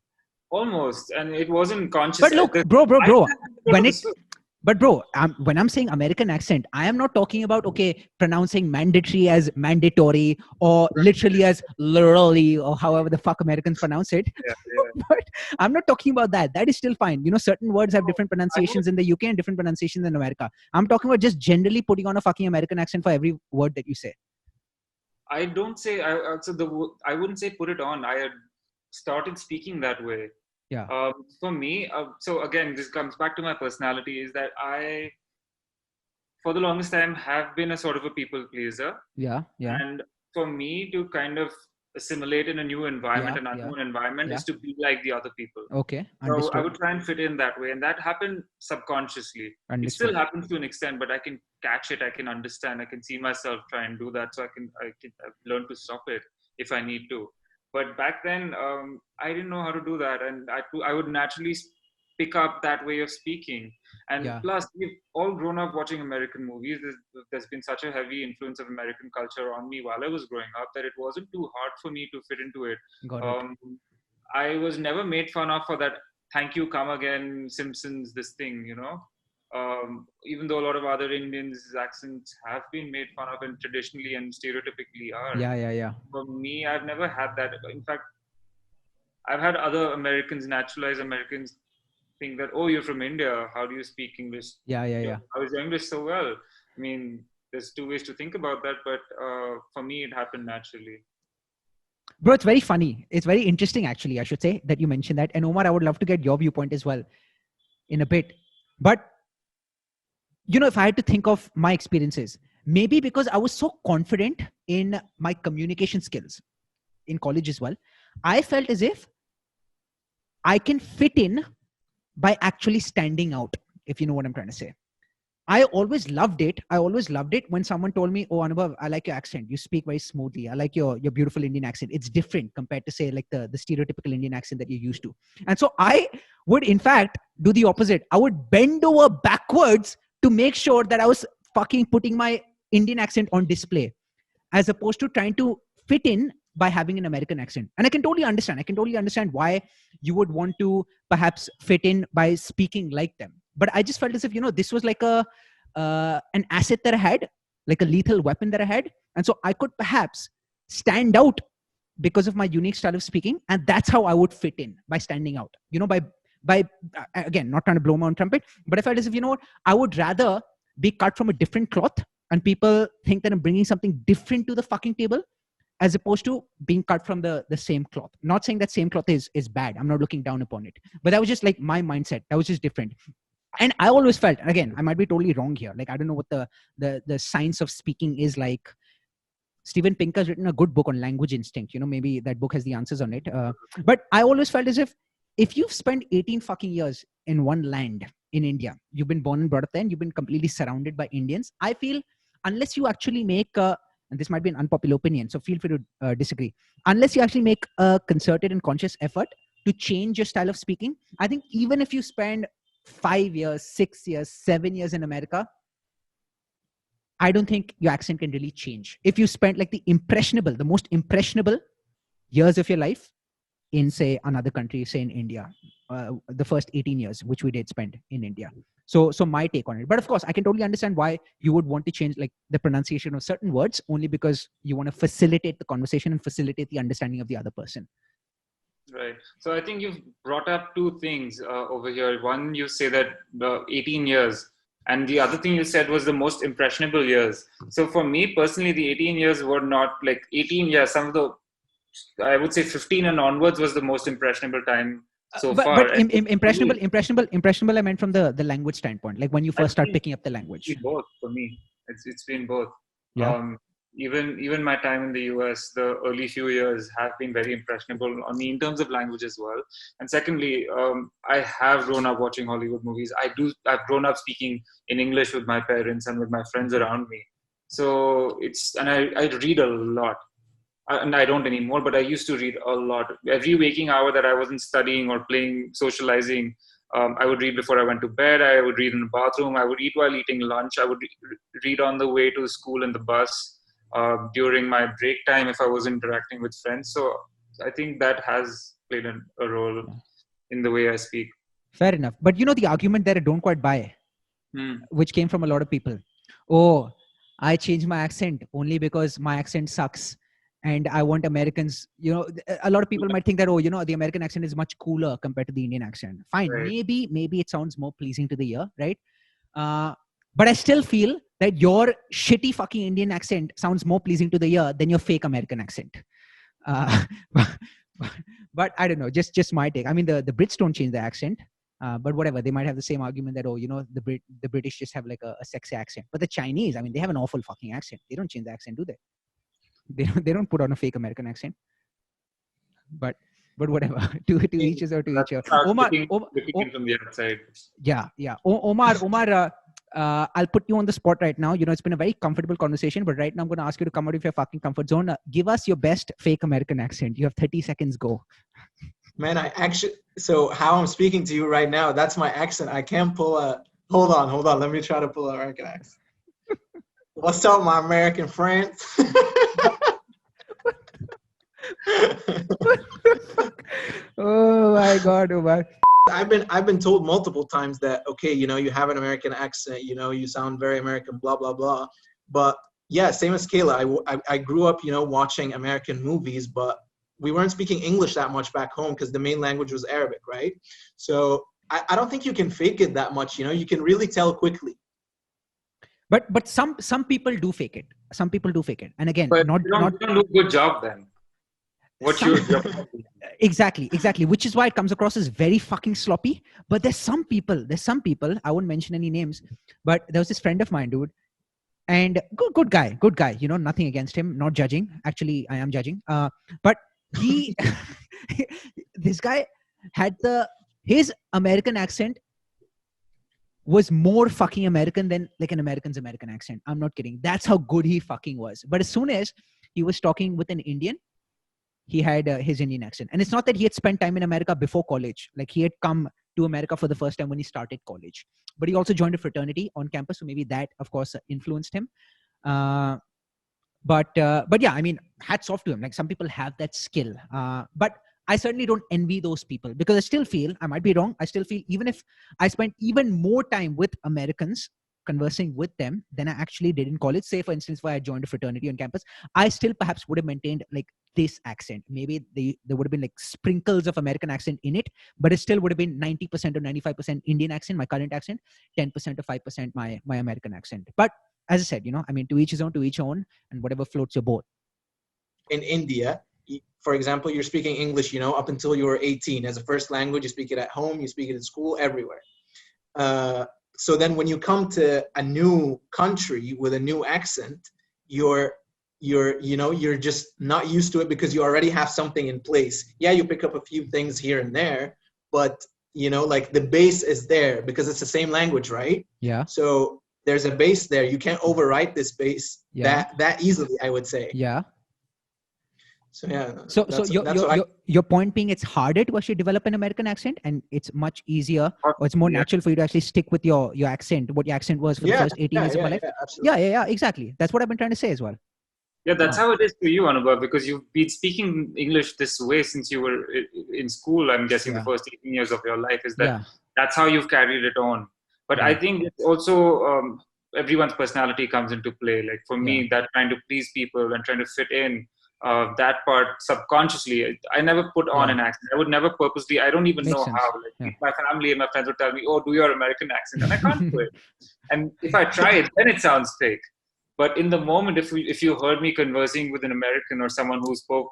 Almost, and it wasn't conscious. But look, bro, when I'm saying American accent, I am not talking about, pronouncing mandatory as mandatory or literally as literally or however the fuck Americans pronounce it. Yeah. But I'm not talking about that. That is still fine. Certain words have different pronunciations in the UK and different pronunciations in America. I'm talking about just generally putting on a fucking American accent for every word that you say. I don't say, I wouldn't say put it on. I had started speaking that way. Yeah. For me, so again, this comes back to my personality, is that for the longest time have been a sort of a people pleaser. Yeah. Yeah. And for me to kind of assimilate in a new environment, Yeah. an Yeah. unknown environment, Yeah. is to be like the other people. Okay. So I Understood. would try and fit in that way. And that happened subconsciously. It still Understood. happens to an extent, but I can catch it. I can understand. I can see myself try and do that. So I've learned to stop it if I need to. But back then, I didn't know how to do that. And I would naturally pick up that way of speaking. And Yeah. plus, we've all grown up watching American movies. There's been such a heavy influence of American culture on me while I was growing up that it wasn't too hard for me to fit into it. Got it. Um, I was never made fun of for that. Thank you, come again, Simpsons, this thing, you know. Even though a lot of other Indians' accents have been made fun of and traditionally and stereotypically are. Yeah. Yeah. Yeah. For me, I've never had that. In fact, I've had other Americans, naturalized Americans, think that, oh, you're from India. How do you speak English? Yeah. Yeah. Yeah, Yeah. I was English so well. I mean, there's two ways to think about that, but for me, it happened naturally. Bro, it's very funny. It's very interesting, actually, I should say, that you mentioned that. And Omar, I would love to get your viewpoint as well in a bit. But, you know, if I had to think of my experiences, maybe because I was so confident in my communication skills in college as well, I felt as if I can fit in by actually standing out, if you know what I'm trying to say. I always loved it. I always loved it when someone told me, "Oh, Anubhav, I like your accent. You speak very smoothly. I like your beautiful Indian accent. It's different compared to, say, like the stereotypical Indian accent that you're used to." And so I would, in fact, do the opposite. I would bend over backwards to make sure that I was fucking putting my Indian accent on display, as opposed to trying to fit in by having an American accent. And I can totally understand. I can totally understand why you would want to perhaps fit in by speaking like them. But I just felt as if, you know, this was like an asset that I had, like a lethal weapon that I had. And so I could perhaps stand out because of my unique style of speaking. And that's how I would fit in, by standing out, you know, by again, not trying to blow my own trumpet, but I felt as if, you know what, I would rather be cut from a different cloth and people think that I'm bringing something different to the fucking table, as opposed to being cut from the same cloth. Not saying that same cloth is bad. I'm not looking down upon it, but that was just like my mindset. That was just different. And I always felt, and again, I might be totally wrong here. Like, I don't know what the science of speaking is like. Steven Pinker's written a good book on language instinct. You know, maybe that book has the answers on it. But I always felt as if you've spent 18 fucking years in one land in India, you've been born and brought up there, and you've been completely surrounded by Indians, I feel, unless you actually make and this might be an unpopular opinion, so feel free to disagree. Unless you actually make a concerted and conscious effort to change your style of speaking, I think even if you spend 5 years, 6 years, 7 years in America, I don't think your accent can really change. If you spent like the most impressionable years of your life in, say, another country, say in India, the first 18 years, which we did spend in India. So my take on it. But of course, I can totally understand why you would want to change like the pronunciation of certain words, only because you want to facilitate the conversation and facilitate the understanding of the other person. Right. So I think you've brought up two things over here. One, you say that 18 years, and the other thing you said was the most impressionable years. So for me personally, the 18 years were not like 18 years. Some of the, I would say 15 and onwards was the most impressionable time so far. But impressionable, I meant from the language standpoint, like when you first start picking up the language. It's both for me. It's been both. Yeah. Even my time in the US, the early few years have been very impressionable on me in terms of language as well. And secondly, I have grown up watching Hollywood movies. I've grown up speaking in English with my parents and with my friends around me. So I read a lot. And I don't anymore, but I used to read a lot. Every waking hour that I wasn't studying or playing, socializing, I would read before I went to bed. I would read in the bathroom. I would eat while eating lunch. I would read on the way to school in the bus, during my break time if I was interacting with friends. So I think that has played a role in the way I speak. Fair enough. But you know, the argument that I don't quite buy, which came from a lot of people. Oh, I changed my accent only because my accent sucks. And I want Americans, you know, a lot of people might think that, oh, you know, the American accent is much cooler compared to the Indian accent. Fine. Right. Maybe it sounds more pleasing to the ear, right? But I still feel that your shitty fucking Indian accent sounds more pleasing to the ear than your fake American accent. But I don't know, just my take. I mean, the Brits don't change their accent. But whatever, they might have the same argument that, the British just have like a sexy accent. But the Chinese, I mean, they have an awful fucking accent. They don't change the accent, do they? They don't put on a fake American accent. But whatever. to each his or to each other. Omar, looking from the outside. Yeah. Omar, I'll put you on the spot right now. It's been a very comfortable conversation, but right now I'm going to ask you to come out of your fucking comfort zone. Give us your best fake American accent. You have 30 seconds. Go. Man, so how I'm speaking to you right now, that's my accent. I can't pull hold on. Let me try to pull an American accent. What's up, my American friends? Oh my God, Omar. I've been told multiple times that, okay, you have an American accent, you sound very American, blah, blah, blah. But yeah, same as Kela. I grew up, watching American movies, but we weren't speaking English that much back home because the main language was Arabic, right? So I don't think you can fake it that much, you can really tell quickly. But some people do fake it. Some people do fake it. And again, but you don't do a good job then. What's your job? Exactly. Which is why it comes across as very fucking sloppy. But there's some people, I won't mention any names, but there was this friend of mine, dude. And good guy, nothing against him, not judging. Actually, I am judging. But he, this guy had his American accent was more fucking American than like an American's American accent. I'm not kidding. That's how good he fucking was. But as soon as he was talking with an Indian, he had his Indian accent. And it's not that he had spent time in America before college. Like he had come to America for the first time when he started college. But he also joined a fraternity on campus. So maybe that, of course, influenced him. But yeah, I mean, hats off to him. Like some people have that skill. But I certainly don't envy those people because I still feel, I might be wrong, I still feel even if I spent even more time with Americans conversing with them than I actually did in college, say for instance, why I joined a fraternity on campus, I still perhaps would have maintained like this accent. Maybe there would have been like sprinkles of American accent in it, but it still would have been 90% or 95% Indian accent, my current accent, 10% or 5% my American accent. But as I said, I mean, to each his own, and whatever floats your boat. In India, for example, you're speaking English, up until you were 18 as a first language. You speak it at home, you speak it in school, everywhere. So then when you come to a new country with a new accent, you're just not used to it because you already have something in place. Yeah, you pick up a few things here and there, but like the base is there because it's the same language, right? Yeah. So there's a base there. You can't overwrite this base that easily, I would say. Yeah. So yeah. So your point being, it's harder to actually develop an American accent, and it's much easier, or it's more natural for you to actually stick with your accent, what your accent was for the first 18 years of my life. Yeah, exactly. That's what I've been trying to say as well. Yeah, that's how it is for you, Anubhav, because you've been speaking English this way since you were in school. I'm guessing the first 18 years of your life is that that's how you've carried it on. But I think it's also everyone's personality comes into play. Like for me, that trying to please people and trying to fit in, that part subconsciously, I never put on an accent. I would never purposely, I don't even know how. Like my family and my friends would tell me, oh, do your American accent. And I can't do it. And if I try it, then it sounds fake. But in the moment, if you heard me conversing with an American or someone who spoke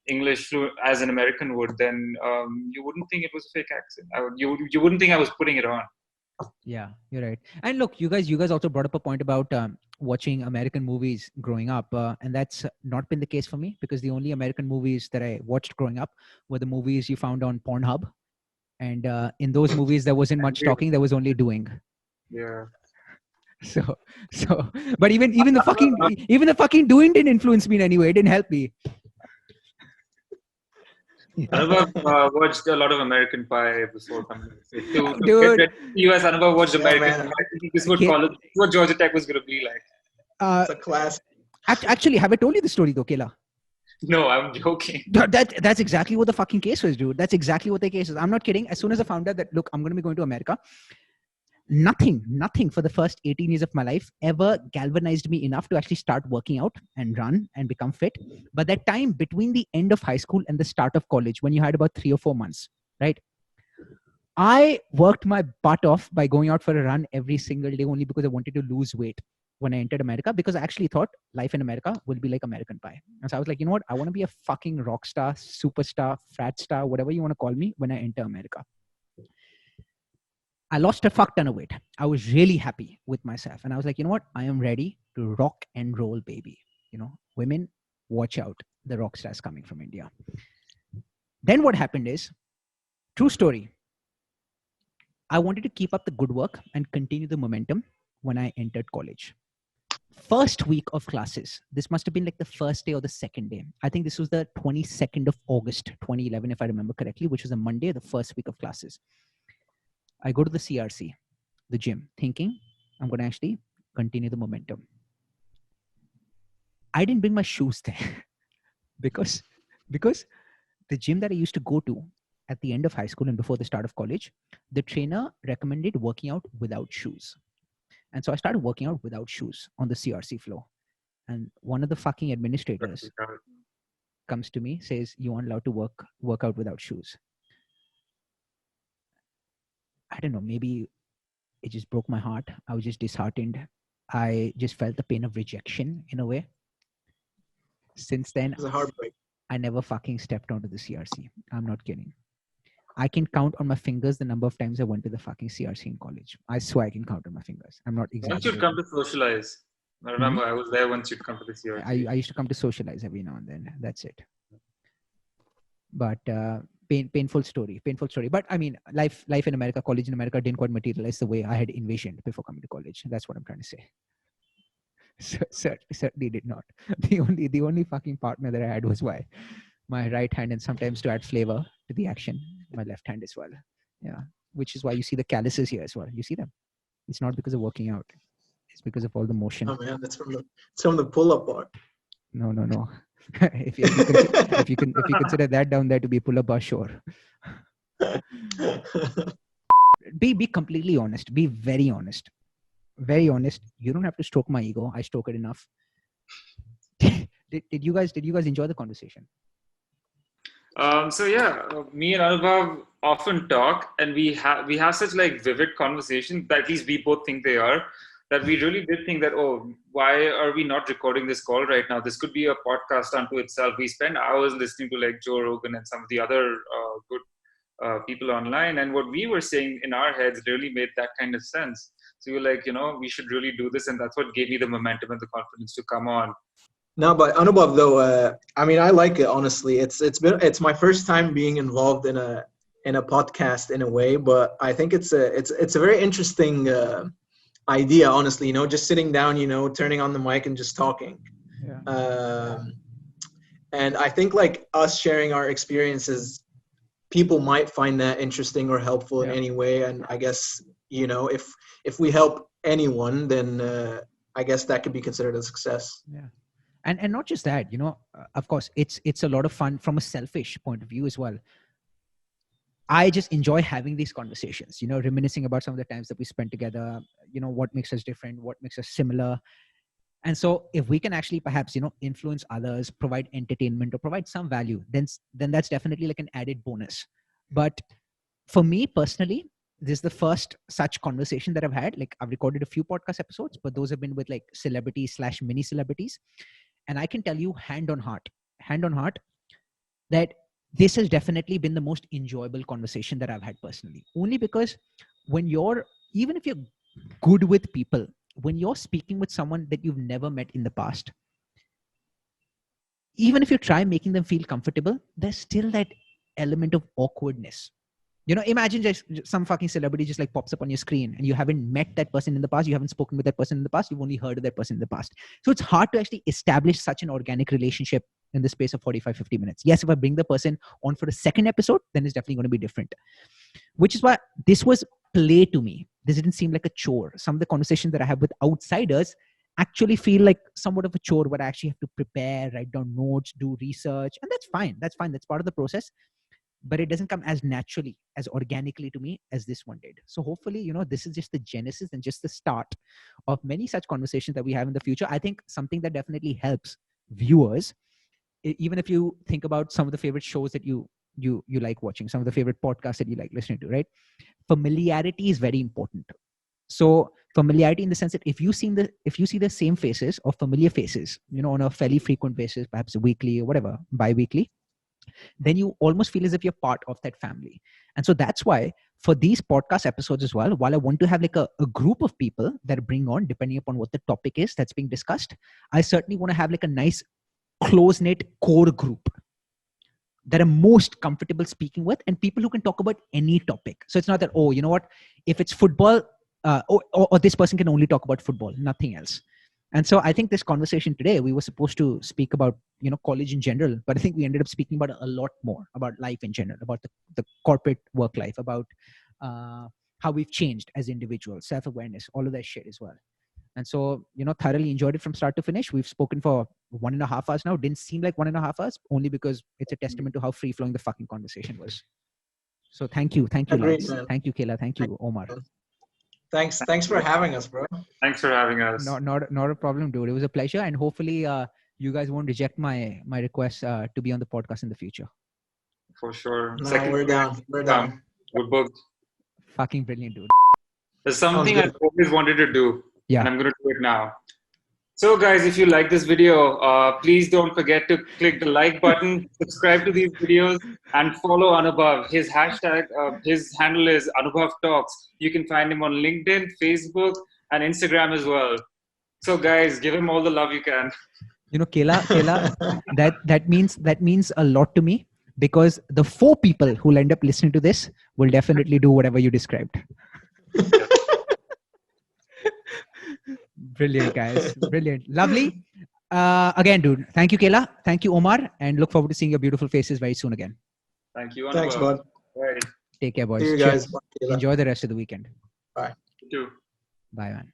English as an American would, then you wouldn't think it was a fake accent. You wouldn't think I was putting it on. Yeah, you're right. And look, you guys also brought up a point about watching American movies growing up, and that's not been the case for me because the only American movies that I watched growing up were the movies you found on Pornhub, and in those movies there wasn't much talking, there was only doing. Yeah. So, but even the fucking doing didn't influence me in any way. It didn't help me. Anubhav watched a lot of American Pie before coming to US. Anubhav watched American Pie. This is what Georgia Tech was going to be like. It's a class. Actually, have I told you the story though, Kela? No, I'm joking. That's exactly what the fucking case was, dude. That's exactly what the case is. I'm not kidding. As soon as I found out that, look, I'm going to be going to America, nothing for the first 18 years of my life ever galvanized me enough to actually start working out and run and become fit. But that time between the end of high school and the start of college, when you had about 3 or 4 months, right? I worked my butt off by going out for a run every single day only because I wanted to lose weight when I entered America, because I actually thought life in America will be like American Pie. And so I was like, you know what? I want to be a fucking rock star, superstar, frat star, whatever you want to call me when I enter America. I lost a fuck ton of weight. I was really happy with myself. And I was like, you know what? I am ready to rock and roll, baby. Women, watch out. The rock stars coming from India. Then what happened is, true story. I wanted to keep up the good work and continue the momentum when I entered college. First week of classes, this must have been like the first day or the second day. I think this was the 22nd of August, 2011, if I remember correctly, which was a Monday, the first week of classes. I go to the CRC, the gym, thinking I'm going to actually continue the momentum. I didn't bring my shoes there because the gym that I used to go to at the end of high school and before the start of college, the trainer recommended working out without shoes. And so I started working out without shoes on the CRC floor. And one of the fucking administrators comes to me, says, you aren't allowed to work out without shoes. I don't know, maybe it just broke my heart. I was just disheartened. I just felt the pain of rejection in a way. Since then, It was a heartbreak. I never fucking stepped onto the CRC. I'm not kidding. I can count on my fingers the number of times I went to the fucking CRC in college. I swear I can count on my fingers. I'm not exaggerating. Once you'd come to socialize. I remember I was there once you'd come to the CRC. I used to come to socialize every now and then. That's it. But painful story. But I mean, life in America, college in America didn't quite materialize the way I had envisioned before coming to college. That's what I'm trying to say. Certainly did not. The only fucking partner that I had was my right hand, and sometimes to add flavor to the action, my left hand as well. Yeah, which is why you see the calluses here as well. You see them. It's not because of working out. It's because of all the motion. Oh man, that's from the pull-up bar. No. if you consider that down there to be pull-up bar, sure. Be completely honest. Be very honest. Very honest. You don't have to stroke my ego. I stroke it enough. Did you guys enjoy the conversation? So yeah, me and Anubhav often talk, and we have such like vivid conversations that at least we both think they are, that we really did think that, oh, why are we not recording this call right now? This could be a podcast unto itself. We spend hours listening to like Joe Rogan and some of the other good people online, and what we were saying in our heads really made that kind of sense. So we were like, we should really do this, and that's what gave me the momentum and the confidence to come on. No, but Anubhav, though, I mean, I like it, honestly. It's my first time being involved in a podcast in a way, but I think it's a very interesting idea, honestly. Just sitting down, turning on the mic and just talking. Yeah. And I think like us sharing our experiences, people might find that interesting or helpful in any way. And I guess if we help anyone, then I guess that could be considered a success. Yeah. And not just that, of course, it's a lot of fun from a selfish point of view as well. I just enjoy having these conversations, reminiscing about some of the times that we spent together, what makes us different, what makes us similar. And so if we can actually perhaps, influence others, provide entertainment or provide some value, then that's definitely like an added bonus. But for me personally, this is the first such conversation that I've had. Like, I've recorded a few podcast episodes, but those have been with like celebrities / mini celebrities. And I can tell you hand on heart, that this has definitely been the most enjoyable conversation that I've had personally. Only because even if you're good with people, when you're speaking with someone that you've never met in the past, even if you try making them feel comfortable, there's still that element of awkwardness. Imagine just some fucking celebrity just like pops up on your screen and you haven't met that person in the past. You haven't spoken with that person in the past. You've only heard of that person in the past. So it's hard to actually establish such an organic relationship in the space of 45, 50 minutes. Yes, if I bring the person on for a second episode, then it's definitely going to be different. Which is why this was play to me. This didn't seem like a chore. Some of the conversations that I have with outsiders actually feel like somewhat of a chore where I actually have to prepare, write down notes, do research. And that's fine. That's part of the process. But it doesn't come as naturally, as organically to me as this one did. So hopefully, this is just the genesis and just the start of many such conversations that we have in the future. I think something that definitely helps viewers, even if you think about some of the favorite shows that you like watching, some of the favorite podcasts that you like listening to, right? Familiarity is very important. So familiarity in the sense that if you see the same faces or familiar faces, on a fairly frequent basis, perhaps weekly or whatever, bi-weekly, then you almost feel as if you're part of that family. And so that's why for these podcast episodes as well, while I want to have like a group of people that I bring on, depending upon what the topic is that's being discussed, I certainly want to have like a nice close-knit core group that I'm most comfortable speaking with, and people who can talk about any topic. So it's not that, oh, you know what, if it's football, or this person can only talk about football, nothing else. And so I think this conversation today, we were supposed to speak about, college in general, but I think we ended up speaking about a lot more, about life in general, about the corporate work life, about how we've changed as individuals, self-awareness, all of that shit as well. And so, thoroughly enjoyed it from start to finish. We've spoken for 1.5 hours now. Didn't seem like 1.5 hours, only because it's a testament to how free-flowing the fucking conversation was. So thank you, Agreed, lads. man. Thank you, Kela. Thank you, Omar. Thanks for having us, bro. Thanks for having us. Not a problem, dude. It was a pleasure, and hopefully, you guys won't reject my request to be on the podcast in the future. For sure. No, we're down. We're down. We're booked. Fucking brilliant, dude. There's something I've always wanted to do. Yeah. And I'm going to do it now. So guys, if you like this video, please don't forget to click the like button, subscribe to these videos, and follow Anubhav. His hashtag, his handle is Anubhav Talks. You can find him on LinkedIn, Facebook, and Instagram as well. So guys, give him all the love you can. Kela, that means a lot to me, because the 4 people who will end up listening to this will definitely do whatever you described. Brilliant, guys. Brilliant. Lovely. Again, dude. Thank you, Kela. Thank you, Omar. And look forward to seeing your beautiful faces very soon again. Thank you, Anubhav. Thanks, bud. Bye. Take care, boys. See you guys. Enjoy the rest of the weekend. Bye. You too. Bye, man.